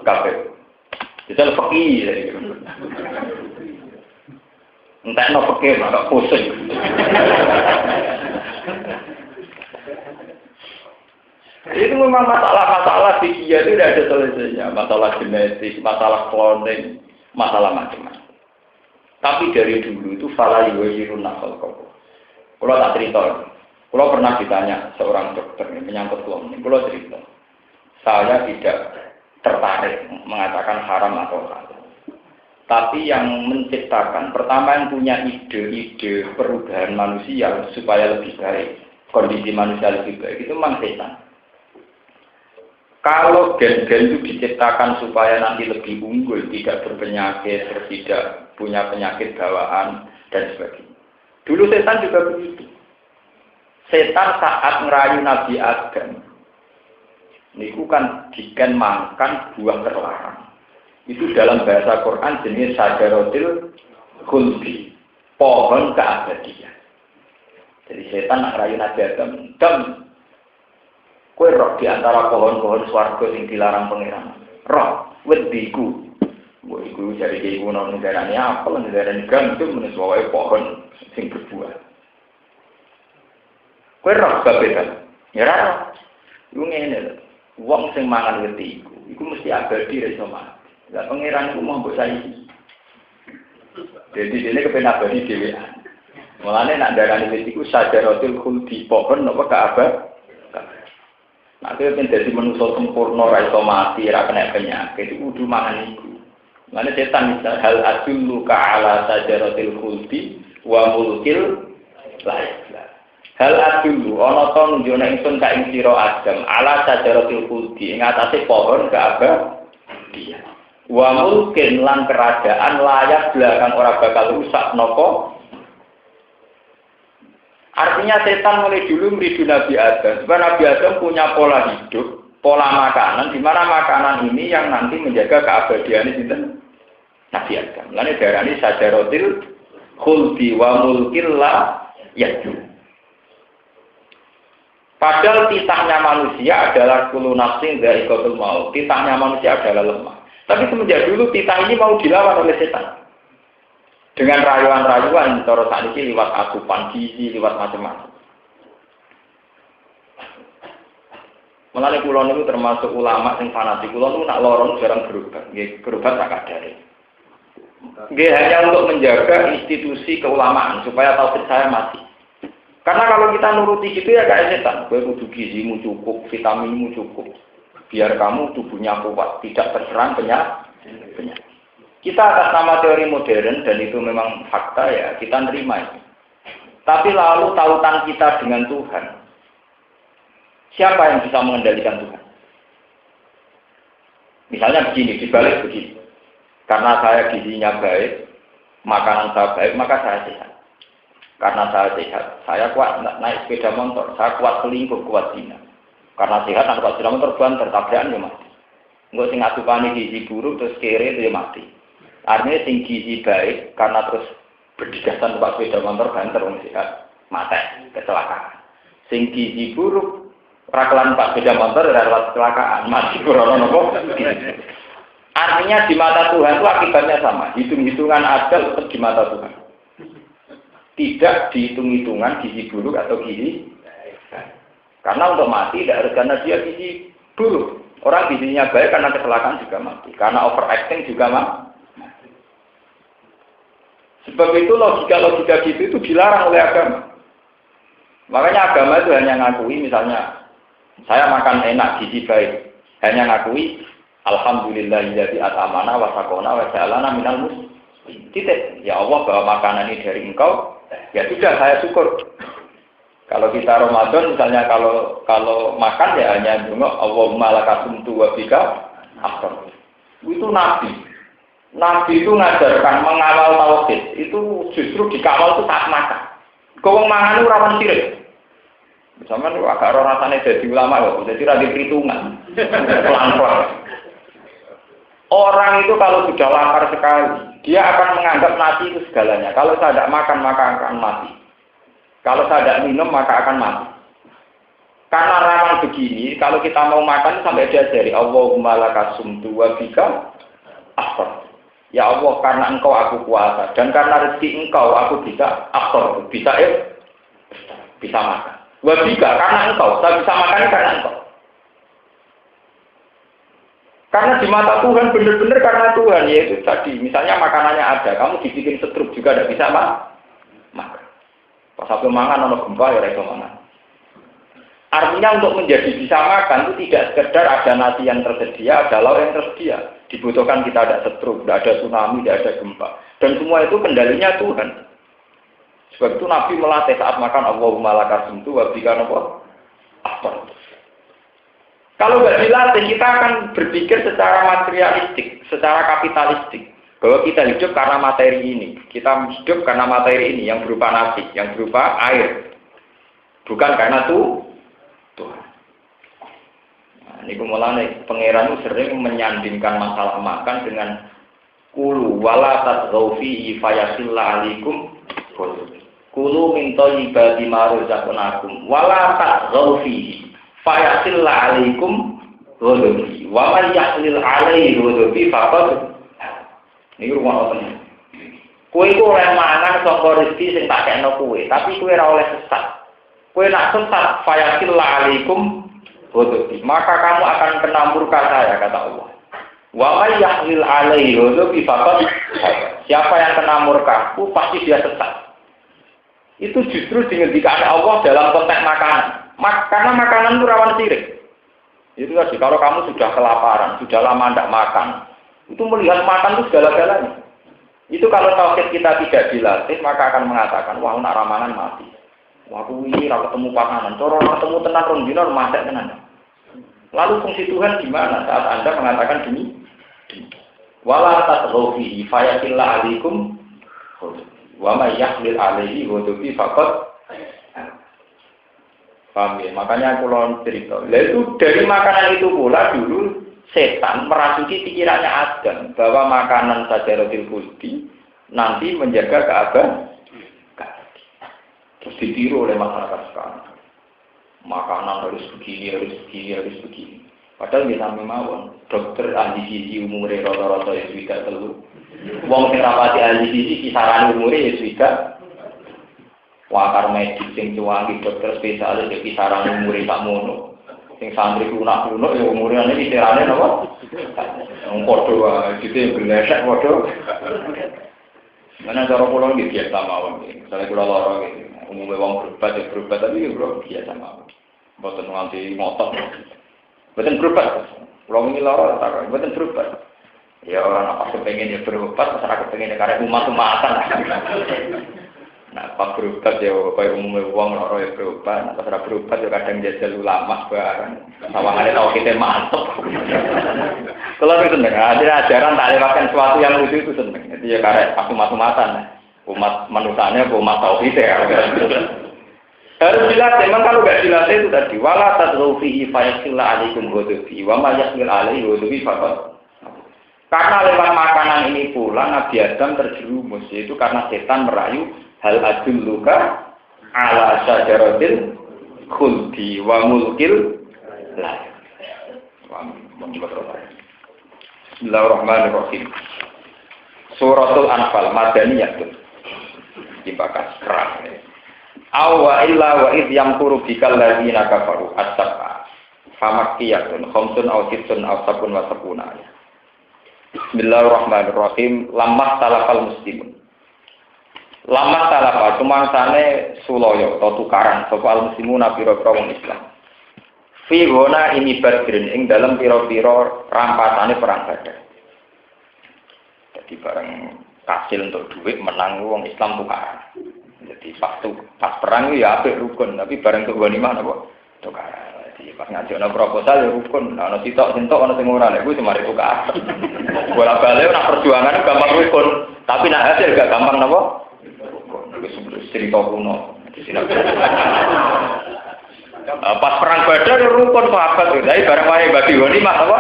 kabeh. Dicel fikih. Entekno fikih malah pusing. Itu memang masalah-masalah fikih itu tidak ada selesainya. Masalah genetik, masalah cloning, masalah macam-macam. Tapi dari dulu itu fala yuwirun nafal kau. Kalau tak cerita, kalau pernah ditanya seorang dokter menyangkut cloning, kalau cerita, saya tidak tertarik mengatakan haram atau halal. Tapi yang menciptakan, pertama yang punya ide-ide perubahan manusia supaya lebih baik, kondisi manusia lebih baik, itu memang setan. Kalau gen-gen itu diciptakan supaya nanti lebih unggul, tidak berpenyakit, tidak punya penyakit bawaan, dan sebagainya. Dulu setan juga begitu. Setan saat ngerayu Nabi Adam, niku kan diken makan buah terlarang. Itu dalam bahasa Quran jenis syajaratil khuldi, pohon keabadian. Jadi setan ngerayu Nabi Adam, kowe roh di antara pohon-pohon swarga sing dilarang pangeran. Roh wediku. Kowe iku jare iki ono negarane apel, negarane gandum, menes wae pohon sing berbuah. Kowe roh babedan. Ya ra. Iku ngene lho. Wong sing mangan wedi iku mesti abadi ra iso mati. Lah pangeran iku mau mbok saiki. Jadi dene kepen abadi dhewean. Mulane nak darani wedi iku sajaratul khuldi, pohon napa kaabah. Nanti yang jadi manusia sempurna, raiso mati, kena penyakit, itu kudu mangan itu. Mana setan misal hal adullu ka'ala sajaratil khuldi wa mulkil layak. Hal adullu, ana to nunjukna ingsun ka ing sira Adam ala sajaratil khuldi ing atase pohon keabah dia. Wa mulkin lan kerajaan layak belakang ora bakal rusak napa. Artinya setan mulai dulu meridu Nabi Adam. Sebab Nabi Adam punya pola hidup, pola makanan, di mana makanan ini yang nanti menjaga keabadian itu Nabi Adam. Lalu darani sajaratil khuldi wa mulkil la yadu. Padahal titahnya manusia adalah kullu nafsin dha'iqatul maut. Titahnya manusia adalah lemah. Tapi semenjak dulu titah ini mau dilawan oleh setan. Dengan rayuan-rayuan, cara saat ini lewat asupan gizi, lewat macam-macam. Mulane kula niku termasuk ulama sing fanatik. Kula niku nak lorong jarang berobat, nggih berobat tak kadare. Nggih hanya untuk menjaga institusi keulamaan supaya tauhid saya mati. Karena kalau kita nuruti gitu ya kayak setan, kowe kudu gizimu cukup, vitaminmu cukup. Biar kamu tubuhnya kuat, tidak terserang penyakit. Kita atas nama teori modern, dan itu memang fakta ya, kita nerima itu. Tapi lalu tautan kita dengan Tuhan, siapa yang bisa mengendalikan Tuhan? Misalnya begini, dibalik begini. Karena saya gizinya baik, makanan saya baik, maka saya sehat. Karena saya sehat, saya kuat naik sepeda motor, saya kuat selingkuh, kuat zina. Karena sehat, anak kuat sepeda motor banter, tabrakan ya mati. Enggak sing asupane gizi buruk terus kere dia mati. Artinya sing gizi baik karena terus berdigasan tempat sepeda motor banter wong sehat, mati, kecelakaan. Sing gizi buruk rakalan Pak sepeda motor adalah kecelakaan, mati karena nopo. Artinya di mata Tuhan itu akibatnya sama, hitung-hitungan adil tetap di mata Tuhan. Tidak dihitung-hitungan gizi buruk atau gizi baik. Karena untuk mati tidak harus karena dia gizi buruk. Orang gizinya baik karena kecelakaan juga mati, karena overacting juga mati. Sebab itu logika-logika gitu itu dilarang oleh agama. Makanya agama itu hanya ngakui misalnya saya makan enak, gizi baik, hanya ngakui alhamdulillahilladzi at'amana wa saqana wa ja'alana minal muslimin. Titik. Ya Allah bahwa makanan ini dari Engkau, ya sudah saya syukur. Kalau kita Ramadan misalnya kalau makan ya hanya dungo Allahumma lakasumtu wa bika aftar. Itu nabi. Nabi itu ngajarkan mengawal tauhid. Itu justru dikawal itu saat makan. Kau mangan itu rawan sirik. Misalnya itu agak rasanya jadi ulama loh, jadi radhi perhitungan. Pelan-pelan. Orang itu kalau sudah lapar sekali, dia akan menganggap nasi itu segalanya. Kalau saya tidak makan, maka akan mati. Kalau saya tidak minum, maka akan mati. Karena rawan begini, kalau kita mau makan sampai diajari Allahumma lakasumtu wa bika aftar. Ya Allah, karena Engkau aku kuasa dan karena rezeki Engkau aku bisa aftar, bisa makan. Wa bika karena Engkau, saya bisa makan karena Engkau. Karena di mata Tuhan benar-benar karena Tuhan, yaitu tadi misalnya makanannya ada, kamu dibikin setruk juga tidak bisa makan. Pas aku makan ono gempa ya reso mangan. Artinya untuk menjadi bisa makan itu tidak sekedar ada nasi yang tersedia, ada lauk yang tersedia. Dibutuhkan kita ada setruk, tidak ada tsunami, tidak ada gempa. Dan semua itu kendalinya Tuhan. Sebab itu Nabi melatih saat makan Allahumma lakasumtu wa bika aftar. Kalau nggak dilatih, kita akan berpikir secara materialistik, secara kapitalistik. Bahwa kita hidup karena materi ini. Kita hidup karena materi ini, yang berupa nasi, yang berupa air. Bukan karena Tuhan. Nah, ini mulanya pangeran sering menyandingkan masalah makan dengan kulu wala tadghaw fihi fayasilla alaikum kulu min thayyibati ma razaqnakum wala tadghaw fihi fayasilla alaikum ghadabi wa man yahlil alaihi ghadabi faqad ini rumah apa nih? Kue itu oleh mangan saka rezeki sing tak kena kue, tapi kue ora oleh sesat. Kue nak sesat fayasilla alaikum ghadabi, maka kamu akan kena murka saya kata Allah. Wa may yahlil alaihi ghadabi faqad siapa yang kena murkaku pasti dia sesat. Itu justru dihentikan Allah dalam konteks makanan. Karena makanan itu rawan sirik. Itu tadi, kalau kamu sudah kelaparan, sudah lama tidak makan, itu melihat makan itu segala-galanya. Itu kalau tauhid kita tidak dilatih, maka akan mengatakan, wah nak ramangan mati. Wah aku ini ketemu pakanan, coro ketemu tenan rong dino masak tenan. Lalu fungsi Tuhan gimana saat Anda mengatakan gini? Wala tatghaw fayakillah alaikum wa may yahlil alaihi ghadabi faqad. Paham ya? Makanya aku lawan cerita. Lalu dari makanan itu pula dulu setan merasuki pikirannya Adam bahwa makanan sajaratil khuldi nanti menjaga keabadian. Terus ditiru oleh masyarakat sekarang. Makanan harus begini. Padahal kita memang dokter ahli gizi umure rata-rata ya sudah telu. Wong sing rapati ahli gizi kisaran umure ya sudah. Wakar medis sing cuwangi dokter spesialis ya kisaran umure tak mono. Sing santri kuno-kuno ya umure ane kiserane napa? Wong padha wae dite glesek padha. Mana cara kula iki biasa mawon iki. Misale kula lara iki, umume wong berobat tapi ya biasa mawon. Mboten nganti ngotot. Mboten berobat. Kula wingi lara tak mboten berobat. Ya orang apa kepengen ya berobat, masyarakat pengen karek umat-umatan. Nah, pas berobat ya kaya umumnya wong loro ya berobat, nah pas ora berobat ya kadang jajal ulama bareng. Sawangane tau kita mantep. Kalau itu seneng, ada ajaran tak lewatkan sesuatu yang lucu itu seneng. Jadi ya karek aku matu-matan. Umat manusianya umat tauhid ya. Harus dilatih, memang kalau nggak dilatih itu tadi wala tadrufihi fayasilla alaikum ghadabi wa ma yasmil alaihi ghadabi faqat. Karena lewat makanan ini pula Nabi Adam terjerumus, yaitu karena setan merayu hal adulluka ala syajaratil khuldi wa mulkil la. Bismillahirrahmanirrahim. Suratul Anfal Madaniyah. Dibakas kerang. Awa illa wa id yamkuru bikal ladzina kafaru as-sab'a. Famakkiyatun khamsun aw sittun aw sabun wa sabuna. Bismillahirrahmanirrahim. Lamah talafal muslimun. Lamah talafa cumangsane suloyo atau tukaran sapa al muslimun pira-pira wong Islam. Fi gona ini badrin ing dalam pira-pira rampasane perang Badar. Jadi bareng kasil untuk duit menang wong Islam tukaran. Jadi pas perang ya apik rukun, tapi bareng untuk ghanimah napa tukaran. Jadi pas ngajono proposal ya rukun, ana sitok-sitok ana sing ora lek kuwi semare tukaran. Bola-balik nak perjuangan gampang rukun, tapi nak hasil gak gampang napa? Wis cerita kuno. Pas perang Badar rukun sahabat, jadi bareng wae bagi ghanimah apa?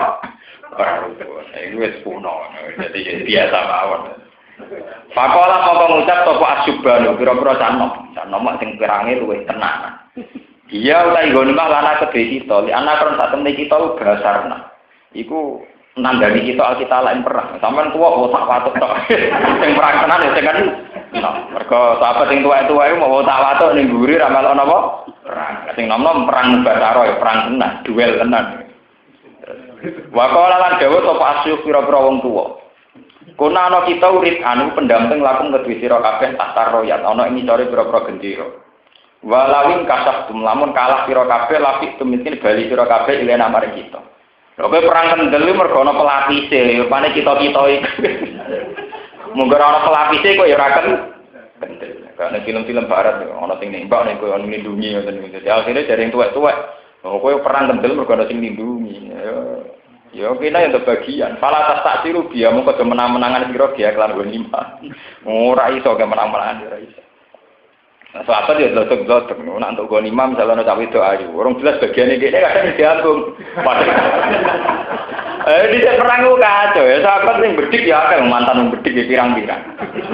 Perang rukun. Iku wis kuno. Jadi biasa mawon. Pakola mongko ngucap sapa asyubanu pira-pira canom sing pirange luwih tenan. Dia utai ghanimah lana kedhe kita, li ana kron sak temne kita basarna. Iku nandani kita kita lain perang. Sampeyan tuwa tak watuk tok. Sing perang tenan ya sing kan. Mergo sahabat sing tuwa-tuwa iku mau tak watuk ning mburi ra melok napa? Perang. Sing nom-nom perang Basara ya perang tenan, duel tenan. Wakola lan dawuh sapa asyub pira-pira wong tuwa. Kuna ana kita urip anu pendamping lakum kedue sira kabeh tahta royat ana ing ngisore pira-pira gendera. Walawin kasah lamun kalah sira kabeh lapik tumikin bali sira kabeh ilena mari kita. Lha kowe perang kendel mergo ana pelapise, rupane kita-kita iki. Munggo ana pelapise kok ya ora kendel. Karena film-film barat ana sing nembak nek koyo nglindungi ngoten iki. Akhire jaring tuwek-tuwek. Oh kowe perang kendel mergo ana sing nglindungi. Ya kena yang terbagian. Fala tas taksiru biya mung kudu menang-menangan sira biya kelan ghanimah. Ora iso ke menang-menangan ora iso. Sahabat ya lotok-lotok nek untuk ghanimah misalnya ana cawe do ayu. Orang jelas bagiane kene kadang diambung. Di perang ku kacau ya. Sahabat sing bedik ya akeh mantan bedik ya pirang-pirang.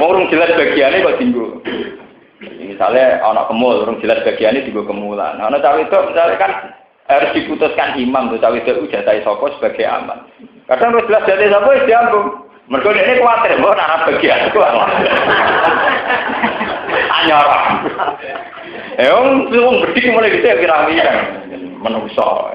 Wong jelas bagiane kok dinggo. Misalnya ana kemul, orang jelas bagiane dinggo kemulan. Ana cawe do misalnya kan harus diputuskan imam tuh cawe itu jatah sapa sebagai aman. Kadang wis jelas jatah sapa wis diambung. Mergo dekne kuwatir mbok ana bagian ku. Anyar. Wong bedik mulai gitu ya pirang-pirang menungso.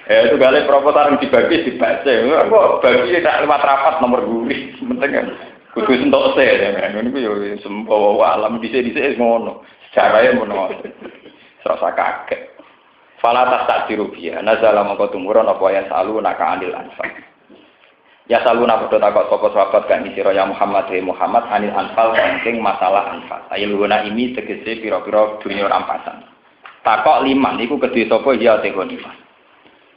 Itu gale proposal dibagi dibaca. Kok bagi tak lewat rapat nomor guri. Penting kan kudu sentok se ya. Niku yo sembawa alam dhisik-dhisik ngono. Carane ngono. Serasa kaget. Fala tastajiru biya nazala mongko tumurun apa ya salu naka anil anfal. Ya salu napa takok sapa sahabat kan sira ya Muhammad Muhammad anil anfal saking masalah anfal. Ayil guna ini tegese pira-pira dunya rampasan. Takok liman iku kedhe sapa ya te ghanimah.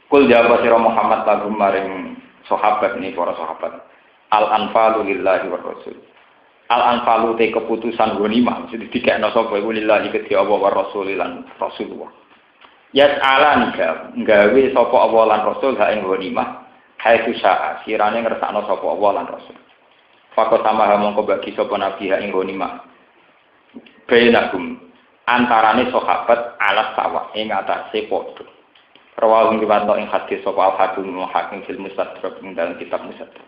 Kul jawab sira Muhammad lagu maring sahabat ini para sahabat. Al anfalu lillahi war rasul. Al anfalu te keputusan ghanimah mesti dikekno sapa iku lillahi kedhe Allah war rasul lan Rasulullah. Yas'alan gawe sapa Allah lan Rasul ha ing ghanimah haitsu syaa sirane ngersakno sapa Allah lan Rasul. Faqat sama mongko bagi sapa nabi ha ing ghanimah. Bainagum antarane sahabat alas sawa ing atase padha. Rawahu riwayat ing hadis sapa al-Hakim Hakim fil Mustadrak ing dalam kitab Mustadrak.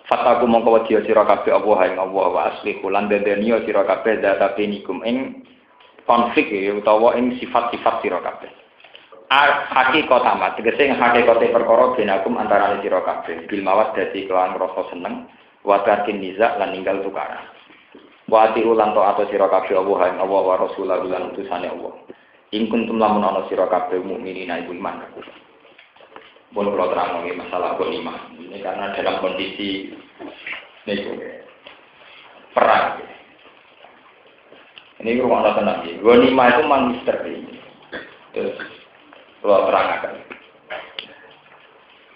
Fataku mongko wedi sira kabeh Allah ing Allah wa aslihu lan dendeni sira kabeh datapenikum ing konflik ya utawa ing sifat-sifat sira kabeh. Hakikat amat tegese hakikate perkara benakum antarané sira kabeh bil mawaddati kelawan rasa seneng wa tarkin niza lan ninggal tukaran. Wa ati ulang to ato sira kabeh Allah ing Allah wa Rasulullah lan utusane Allah. Ing kuntum lamun ana sira kabeh mukminina iku iman aku. Mun kula terang masalah ghanimah. Ini karena dalam kondisi niku perang. Ini rumah tenang ya. Ghanimah itu memang misteri. Terus kalau terangkan.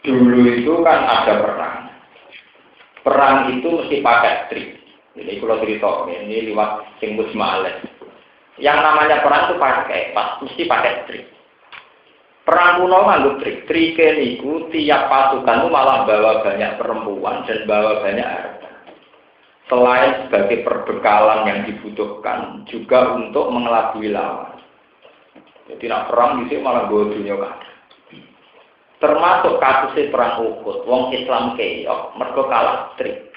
Dulu itu kan ada perang. Perang itu mesti pakai trik. Jadi kalau cerita ini lewat simbol Malik. Yang namanya perang itu mesti pakai trik. Perang kuno nganggo trik. Triknya itu tiap pasukan itu malah bawa banyak perempuan dan bawa banyak harta. Selain sebagai perbekalan yang dibutuhkan, juga untuk mengelabui lawan. Jadi nak perang di sini malah bawa dunia kan. Termasuk kasusnya perang Uhud, wong Islam keok, mergo kalah trik.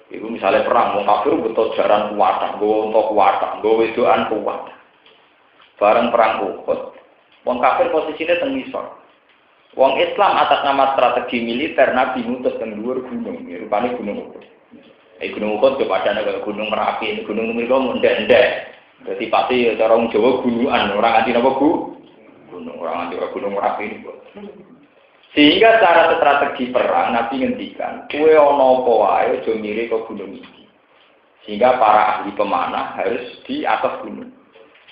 Itu misalnya perang, wong kafir butuh jaran kuat, gue untuk kuat, gue wedoan kuat. Bareng perang Uhud, wong kafir posisinya tengisor. Wong Islam atas nama strategi militer, Nabi ngutus ke dhuwur gunung, rupanya gunung Uhud. Gunung Uhud kepada negara gunung Merapi, gunung mereka mendek-ndek. Jadi pasti orang Jawa gunungan, orang anti apa gunung, orang anti gunung Merapi ini. Sehingga secara strategi perang Nabi ngendikan, kue ono apa wae aja mirip ke gunung iki. Sehingga para ahli pemanah harus di atas gunung.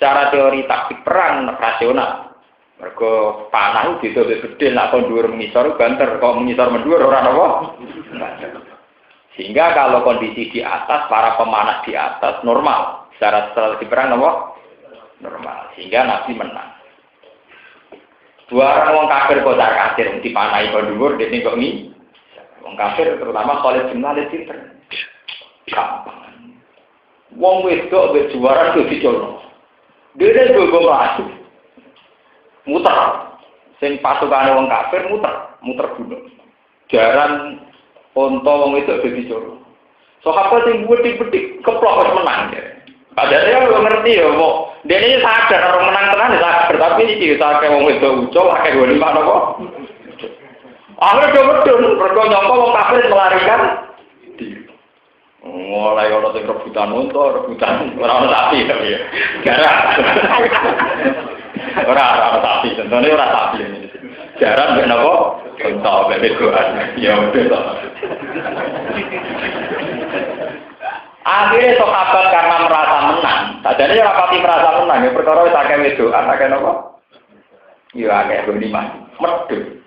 Secara teori taktik perang rasional. Mergo panah itu gede nak kon dhuwur mengisor banter, kok mengisor mendhuwur ora apa. Sehingga kalau kondisi di atas, para pemanah di atas normal. Secara strategi perang apa? Normal. Sehingga Nabi menang. Dua orang wong kafir kocar kacir dipanahi kok dhuwur dene kok mi. Wong kafir terutama Khalid bin Walid pinter. Gampang. Wong wedok wis juara kudu dicolong. Dene go mlayu. Muter. Sing pasukane wong kafir muter gunung. Jaran onto wong wedok kudu dicolong. Sahabat sing wedi-wedi keplok wis menang. Padahal dia belum ngerti ya, mau dia ini sadar orang menang tenan sadar, tapi ini kita kayak wong wedok ucul, kayak gue lima nopo. Akhirnya dia betul, mereka nyongko wong kafir melarikan diri. Mulai orang yang rebutan untuk rebutan orang sapi tapi ya, jarang. Orang sapi, tentunya orang sapi ini. Jarang benar nopo, entah bebegoan, ya udah. Akhirnya sahabat karena merasa menang, tadinya rapati merasa menang, ya perkara wis akeh wedoan, akeh napa? Ya akeh gonimah, medhun.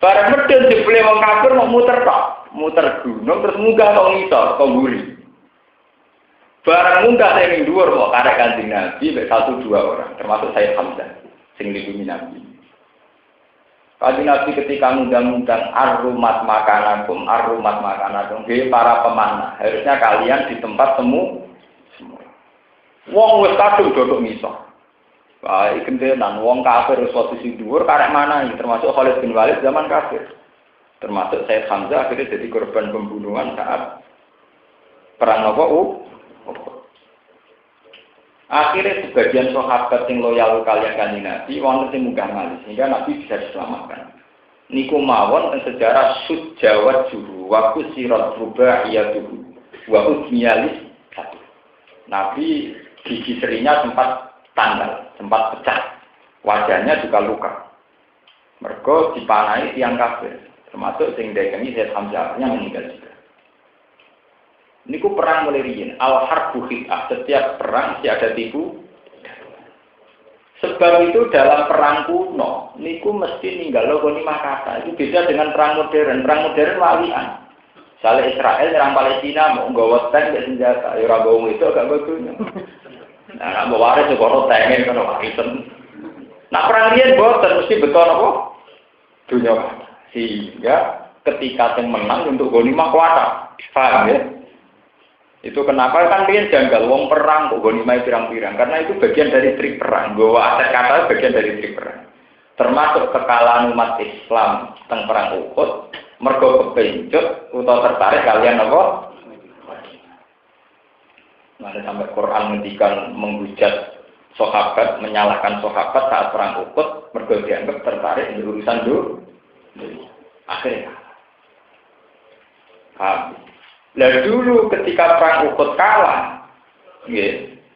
Bareng medhun dibeli wong kafir mau muter tok, muter gunung terus munggah kok ngisor, kok mburi. Bareng munggah sing dhuwur kok karek Kanjeng Nabi mek 1-2 orang, termasuk Sayyid Hamzah sing dilindungi Nabi. Kanjeng Nabi ketika ngundang-undang arrumat makanakum, hei para pemanah, harusnya kalian di tempat semua. Wong wis kadung dodok misah. Wah, iki gentenan wong kafir wis posisi dhuwur karek mana iki termasuk Khalid bin Walid zaman kafir. Termasuk Sayyid Hamzah akhirnya jadi korban pembunuhan saat perang apa? Akhirnya sebagian sahabat yang loyal kalian Kanjeng Nabi wonten sing munggah malih sehingga Nabi bisa diselamatkan. Niku mawon sejarah sujawat juru wa kusirat rubaiyatuhu wa udmiyalis satu. Nabi gigi serinya sempat tanggal, sempat pecah. Wajahnya juga luka. Mergo dipanahi tiyang kafir, termasuk sing dagangi Sayyid Hamzah-nya meninggal juga. Niku perang mulai riyin, al-harbu khid'ah, setiap perang mesti ada tipu. Sebab itu dalam perang kuno, niku mesti ninggalo ghanimah kata. Itu beda dengan perang modern. Perang modern walian. Misalnya Israel nyerang Palestina mau nggawa tank dan senjata, ya ora nggawa itu agak bagunya. Nah, mau waris yo kono tank kan warisan. Nah, perang riyin boten mesti beton apa? Dunia kata. Sehingga ketika yang menang untuk ghanimah kuwata. Paham ya? Itu kenapa kan dia janggal wong perang kok ghanimah pirang-pirang karena itu bagian dari trik perang. Bahwa aset kata bagian dari trik perang. Termasuk kekalahan umat Islam teng perang Uhud, mergo kepencut utawa tertarik kalian apa? Nah, sampai Quran ngendikan menghujat sahabat, menyalahkan sahabat saat perang Uhud, mergo dianggap tertarik di urusan dulu. Akhirnya Lah dulu ketika perang Uhud kalah,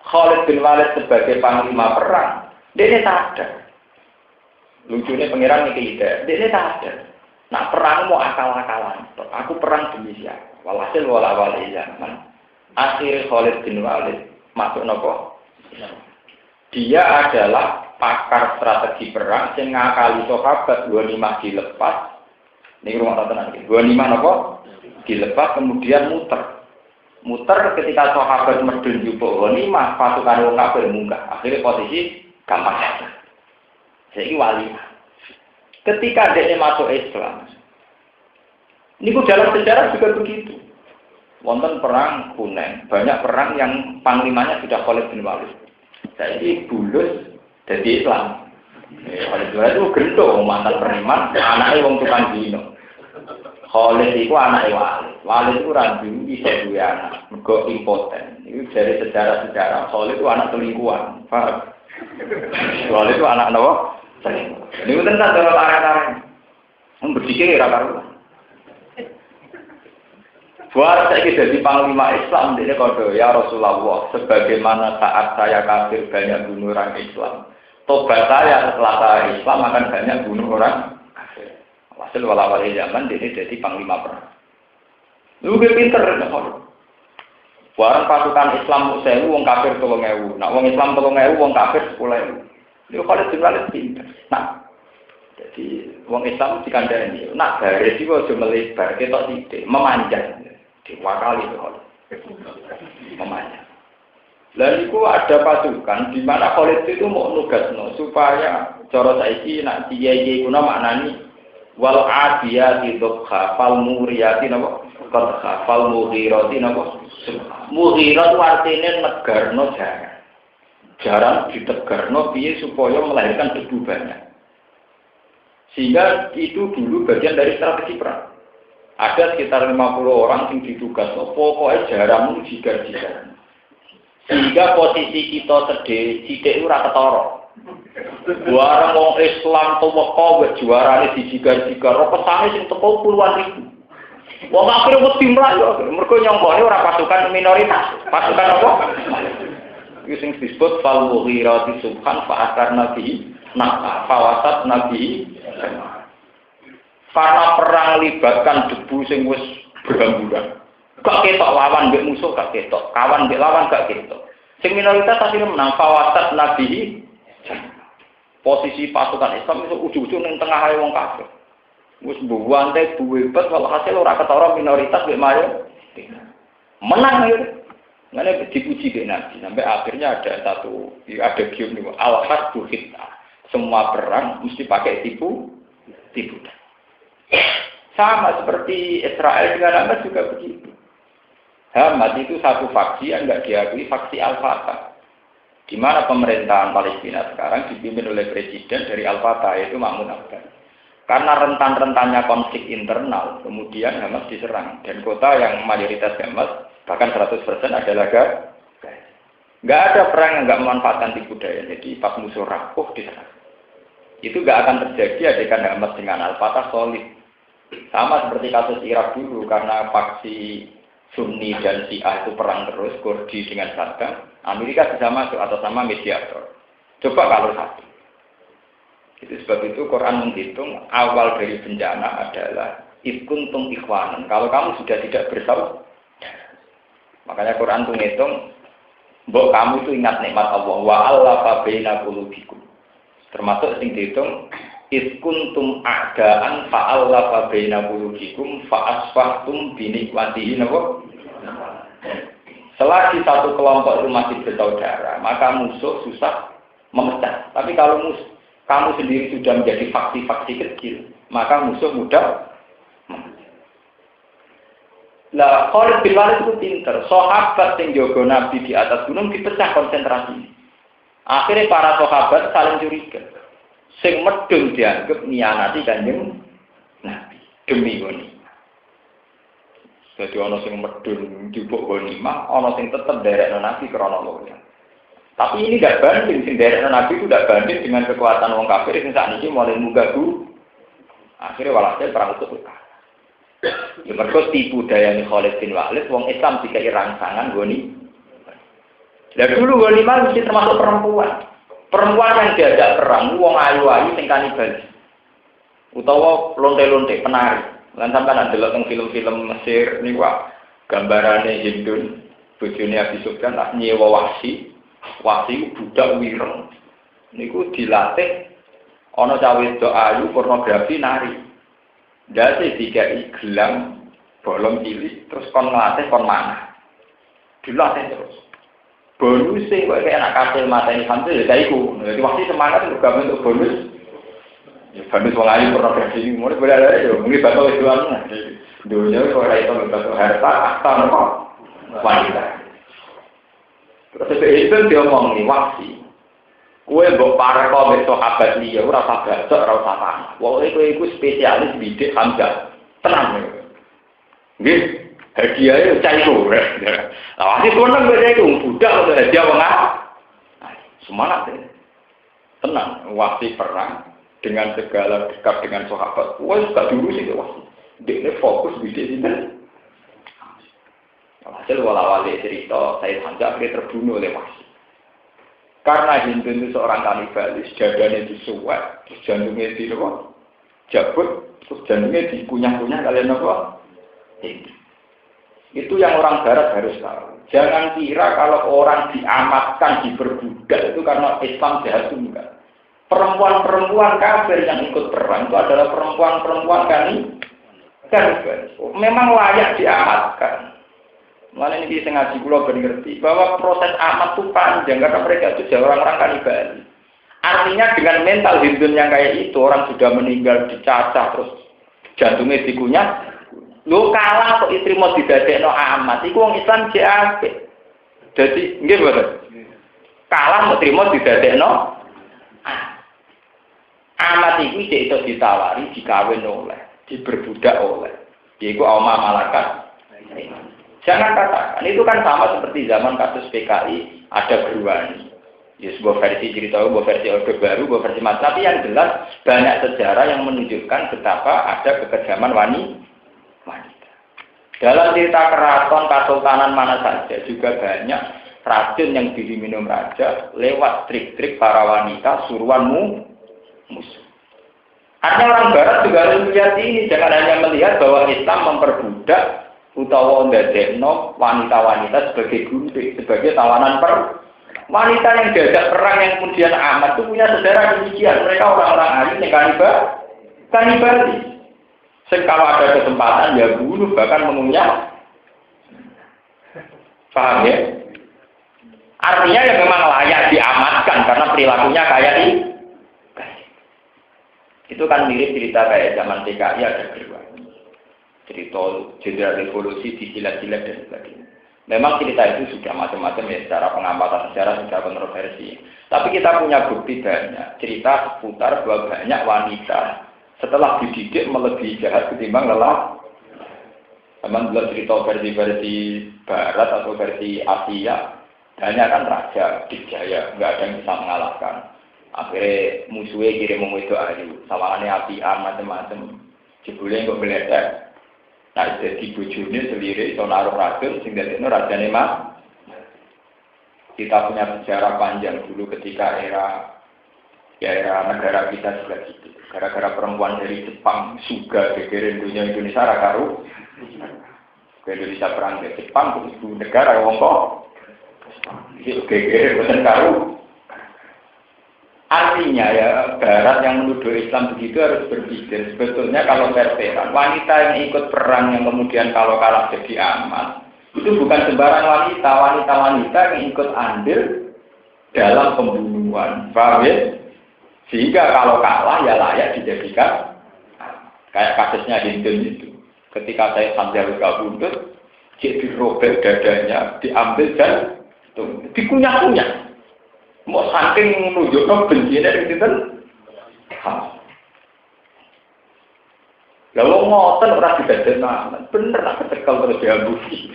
Khalid bin Walid sebagai panglima perang, dia sadar. Lucunya pangeran ini tidak, dia sadar. Nah perang mau akal-akalan, aku perang demi siapa? Walhasil wala-wali zaman. Akhirnya Khalid bin Walid masuk nopo. Dia adalah pakar strategi perang sing ngakali sahabat 25 dilepas. Niki rumah tenan iki. 25 napa? Dilepas kemudian muter. Muter ketika sahabat medun jupuk 25 pasukan wong kafir munggah. Akhirnya posisi gampang saja. Saiki wali. Ketika dia masuk Islam. Niku dalam sejarah juga begitu. Wonten perang Hunain, banyak perang yang panglimanya sudah Khalid bin Walid. Jadi bulus jadi Islam. Khalid bin Walid itu gendong mantan preman, anaknya wong tukang dino. Khalid itu anaknya Walid. Walid itu randu bisa duwe anak, mergo impoten. Itu dari sejarah-sejarah Khalid itu anak selingkuhan. Paham? Walid itu anak apa? Selingkuhan. Ini tentang dalam arah-arah. Berpikir kira-kira. Buat saya jadi panglima Islam, dia kode ya Rasulullah. Sebagaimana saat saya kafir banyak bunuh orang Islam, tobat saya setelah saya Islam akan banyak bunuh orang kafir. Hasil wala-wali zaman dia jadi panglima perang. Lu pinter, barang pasukan Islam 1000, wong kafir 3000. Nah, wong Islam 3000, wong kafir 10.000. Dia kalau juga pinter. Nah, jadi wong Islam dikandani. Nah, garis itu aja melebar, ketok titik, memanjang. Diwakali itu Khalid. Memanjang. Lalu itu ada pasukan di mana Khalid itu mau nugasno supaya cara saiki nak kiai kuna maknani wal adiyati dhqa fal muriyati napa qadha fal mughirati napa mughirat artine negarno jarang ditegarno piye supaya melahirkan debu banyak. Sehingga itu dulu bagian dari strategi perang. Ada sekitar 50 orang yang ditugas, pokoknya jarang jigar-jigar. Sehingga posisi kita sedih, sidik ora ketara. Barang wong Islam teweka wis juarane dijigar-jigar, pesane sing teko puluhan ribu. Wong kafir wedi mlayu, mergo nyongkone ora pasukan minoritas. Pasukan apa? Iku sing disebut fal mughirati subhan fa akar nabi, nah fawasat nabi. Karena perang libatkan debu sing wis berhamburan. Gak ketok lawan mbek musuh gak ketok, kawan mbek lawan gak ketok. Sing minoritas akhirnya menang fawasat nabi. Posisi pasukan Islam itu ujug-ujug ning tengah ae wong kafir. Wis buwante buwebet kalau hasil ora ketara minoritas mbek mayo. Menang ya. Ngene dipuji ke Nabi sampai akhirnya ada gium niku al-hasbu khita. Semua perang mesti pakai tipu. Sama seperti Israel dengan Hamas juga begitu. Hamas itu satu faksi yang tidak diakui faksi Al-Fatah. Di mana pemerintahan Palestina sekarang dipimpin oleh presiden dari Al-Fatah yaitu Mahmud Abbas. Karena rentan-rentannya konflik internal, kemudian Hamas diserang dan kota yang mayoritas Hamas bahkan 100% adalah Gaza. Nggak ada perang yang nggak memanfaatkan tipu daya. Jadi pas musuh rapuh diserang. Itu nggak akan terjadi adegan Hamas dengan Al-Fatah solid. Sama seperti kasus Irak dulu, karena faksi Sunni dan Syiah itu perang terus, Kurdi dengan Saddam, Amerika bisa masuk atau sama mediator. Coba kalau satu. Itu sebab itu Quran menghitung awal dari bencana adalah ikuntum ikhwanan. Kalau kamu sudah tidak bersaudara, makanya Quran itu menghitung, mbok kamu itu ingat nikmat Allah wa allafa baina qulubikum. Termasuk sing dihitung iskuntum a'daan fa'allafa baina qulubikum fa'asfahtum bi ni'matihi napa. Selagi satu kelompok itu masih bersaudara, maka musuh susah memecah. Tapi kalau kamu sendiri sudah menjadi faksi-faksi kecil, maka musuh mudah memecah. Lah Khalid bin Walid itu pinter, sahabat yang jaga Nabi di atas gunung dipecah konsentrasi. Akhirnya para sahabat saling curiga. Sing medun dianggap nianati Kanjeng Nabi demi ghanimah. Jadi ana sing medun dibuk ghanimah, ana sing tetep nderekno Nabi krana loya. Tapi ini tidak banding, sing nderekno Nabi itu tidak banding dengan kekuatan wong kafir sing sakniki mulai mugagu. Akhirnya walhasil perang itu kalah. Ya mergo tipu dayane Khalid bin Walid wong Islam dikai rangsangan goni. Lah dulu ghanimah mesti termasuk perempuan. Perempuan yang diajak perang, wong ayu-ayu sing kanibal. Utawa lonte-lonte penari. Lan sampeyan ndelok teng film-film Mesir niku gambarane Hindun bojone Abi Sufyan tak nyewa Wahsi. Wahsi budak wireng. Niku dilatih ana cawe wedok ayu pornografi nari. Dadi dikai gelang bolong cilik terus kon nglatih kon manah. Dilatih terus. Bonus sing kok kayak anak kasil mateni santri ya iku. Dadi Wahsi semangat untuk gawe untuk bonus. Ya bonus wong ayu pornografi iki mulai berada ya mungkin bakal jualan. Dunia kok ora iso bakal harta akta nopo wanita. Terus itu dia ngomong nih Wahsi, kue mbok para kau besok sahabat liya, ora usah bacok, ora usah panah. Wong iku spesialis bidik Hamzah, tenang. Nggih, hadiahnya cai ku. Lah Wahsi tenang beda itu, budak udah hadiah wong semangat ya. Tenang, Wahsi perang dengan segala dekat dengan sahabat. Wah suka dulu sih Wahsi. Dia fokus bidik sini. Hasil wala-wali cerita, Said Hamzah akhirnya terbunuh oleh Wahsi. Karena Hindu itu seorang kanibalis, dadanya disuwek, terus jantungnya jabut, terus jantungnya dikunyah-kunyah kalian apa? Itu yang orang Barat harus tahu. Jangan kira kalau orang diamatkan, diperbudak itu karena Islam jahat enggak. Perempuan-perempuan kafir yang ikut perang itu adalah perempuan-perempuan kanibalis. Memang layak diamatkan. Mana ini sengaja kula ben ngerti bahwa proses amat itu panjang karena mereka itu orang-orang kanibal. Artinya dengan mental Hindu yang kayak itu orang sudah meninggal dicacah terus jantungnya dikunyah. Lu kalah kok istri mau didadekno amat. Iku wong Islam jek apik. Dadi nggih mboten. Kalah mau trimo didadekno amat iku jek iso ditawari dikawin oleh, diberbudak oleh. Yaiku Oma Malakat. Jangan katakan, itu kan sama seperti zaman kasus PKI, ada Berwani. Ya, sebuah versi cerita, sebuah versi Orde Baru, sebuah versi Mas. Tapi yang jelas, banyak sejarah yang menunjukkan betapa ada kekejaman wanita. Dalam cerita keraton, kesultanan mana saja, juga banyak racun yang diminum raja lewat trik-trik para wanita, suruhanmu, musuh. Artinya orang Barat juga harus melihat ini, jangan hanya melihat bahwa Islam memperbudak utawa ndadekno wanita-wanita sebagai gunting, sebagai tawanan wanita yang diajak perang yang kemudian amat itu punya sejarah demikian. Mereka orang-orang alim yang kanibalis. Kalau ada kesempatan ya bunuh bahkan mengunyah. Paham ya? Artinya ya memang layak diamatkan karena perilakunya kayak ini. Itu kan mirip cerita kayak zaman PKI ada Berwani. Cerita jenderal revolusi disilat-silat dan sebagainya. Memang cerita itu sudah macam-macam ya, secara pengamatan sejarah sudah kontroversi. Tapi kita punya bukti banyak cerita seputar bahwa banyak wanita setelah dididik melebihi jahat ketimbang lelaki. Memang belum cerita versi Barat atau versi Asia, banyak kan raja dijaya, nggak ada yang bisa mengalahkan. Akhirnya musuhnya kirim wedok ayu, sawangannya apian macam-macam, jebule kok meledak. Nah, jadi bojone selirik, naruh racun, sehingga itu rajane mah. Kita punya sejarah panjang dulu ketika era negara kita juga gitu. Gara-gara perempuan dari Jepang, suga gegerin dunia Indonesia rakaru. Ke Indonesia perang ke Jepang, ke ibu negara wongko. Gegerin bukan karu. Artinya ya Barat yang menuduh Islam begitu harus berpikir sebetulnya kalau veteran wanita yang ikut perang yang kemudian kalau kalah jadi amat itu bukan sembarang wanita yang ikut andil dalam pembunuhan, paham ya? Sehingga kalau kalah ya layak dijadikan kayak kasusnya Hindu itu. Ketika saya sampai buntut, dirobek dadanya, diambil dan dikunyah-kunyah. Mau saking menunjukkan bencinya dari kita, lalu ngotot orang tidak jenak, bener lah kecekel terus diambusi.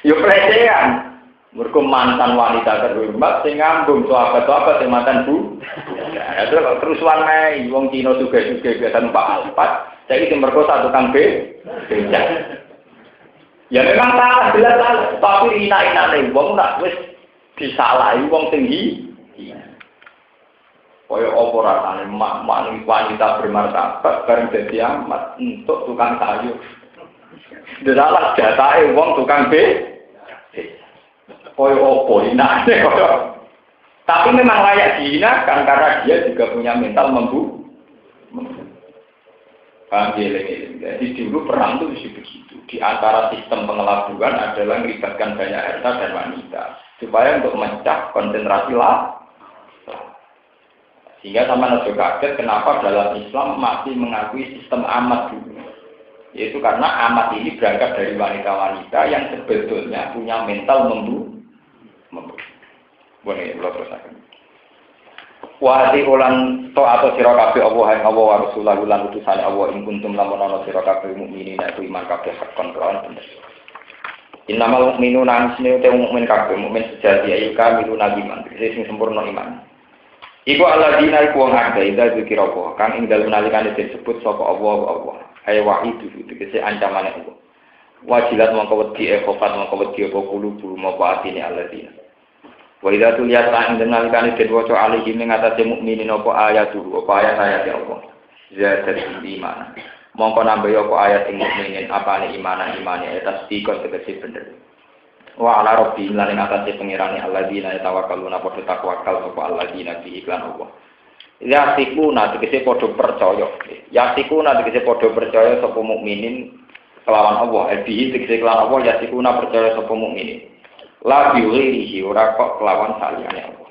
Yo pelecehan, mereka mantan wanita terhormat, sing ngambung sahabat-sahabat yang mantan bu. Ya itu kerusuhan nih, wong Cina juga biasa numpak alpat, jadi tim merkosa tukang becak. Ya memang salah, jelas salah, tapi ina-ina nih, wong nak wis disalahi wong tinggi. Kaya apa rasane wanita bermartabat bareng dadi amat untuk tukang sayur. Dalah jatahe wong tukang koyo opo inane koyo. Tapi memang layak dihinakan karena dia juga punya mental Paham ya, jadi dulu perang itu begitu. Di antara sistem pengelabuan adalah melibatkan banyak harta dan wanita. Supaya untuk mencah konsentrasi lah. Sehingga sama Nabi kaget kenapa dalam Islam masih mengakui sistem amat dulu. Yaitu karena amat ini berangkat dari wanita-wanita yang sebetulnya punya mental membunuh. Boleh, kalau terus Wahai ulan to atau sira kabeh Allah yang Allah wa Rasulullah lan utusane Allah ing kuntum lamun ana sira kabeh mukminin iku iman kabeh hakon kelawan bener. Innamal mu'minuna asne te mukmin kabeh mukmin sejati ayu kamiluna iman sing sempurna iman. Iku alladzina iku wong akeh ida zikir apa kang ing dalem nalikane disebut sapa Allah. Ay wahid itu tegese ancamane Allah. Wajilat mongko wedi khofat mongko wedi apa kulo mau atine alladzina. Wa idza tuliyat lan nalikane den waca alihi ing atase mukminin apa ayat dulu apa ayat ya Allah. Zadat iman. Mongko nambah apa ayat ing mukminin apane imane tasdikon tegese bener. Wa ala rabbi lan ing atase pengirane alladzina tawakkaluna padha takwakal sapa alladzina bi iklan Allah. Yasikuna tegese padha percaya. Yasikuna tegese padha percaya sapa mukminin kelawan Allah. Bi tegese kelawan Allah yasikuna percaya sapa mukminin. La biwirihi ora kok kelawan saliyane Allah.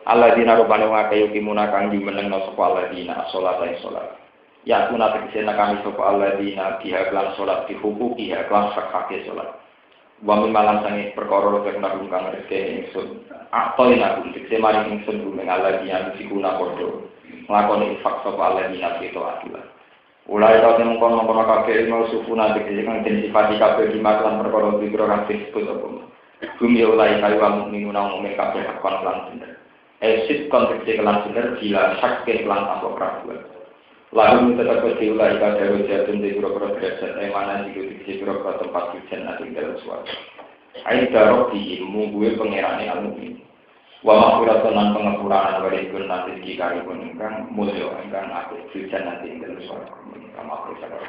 Alladzina rubana wa kayukimuna kang dimenengno sapa alladzina salat lan salat. Ya kuna tegese nakani sapa alladzina biha lan salat dihukuki ya lan sakake salat. Wa min malam sange perkara kang nang kang rezeki ingsun. Atoina kun tegese mari ingsun rumeng alladzina sikuna padha. Nglakoni infak sapa alladzina itu atulah. Ulai ta temu kono-kono kabeh mau sufuna tegese kang den sifati kabeh dimaklan perkara dikira kang disebut apa. Bumi ulai kayu mukminuna mukmin kabeh akon lan bener. Esit konteks kelan bener bila sakit lan tanpa keraguan. Lalu tetap diulai kayu jatun di biro-biro derajat mana di biro-biro tempat hujan nanti dalam suara. Ain darok di mungguwe pengerane al-mukmin. Wa maghfiratan lan pengapuranan wa rizqun nanti di karibun ingkang mulya ingkang aku hujan nanti dalam suara. Kama aku sadar.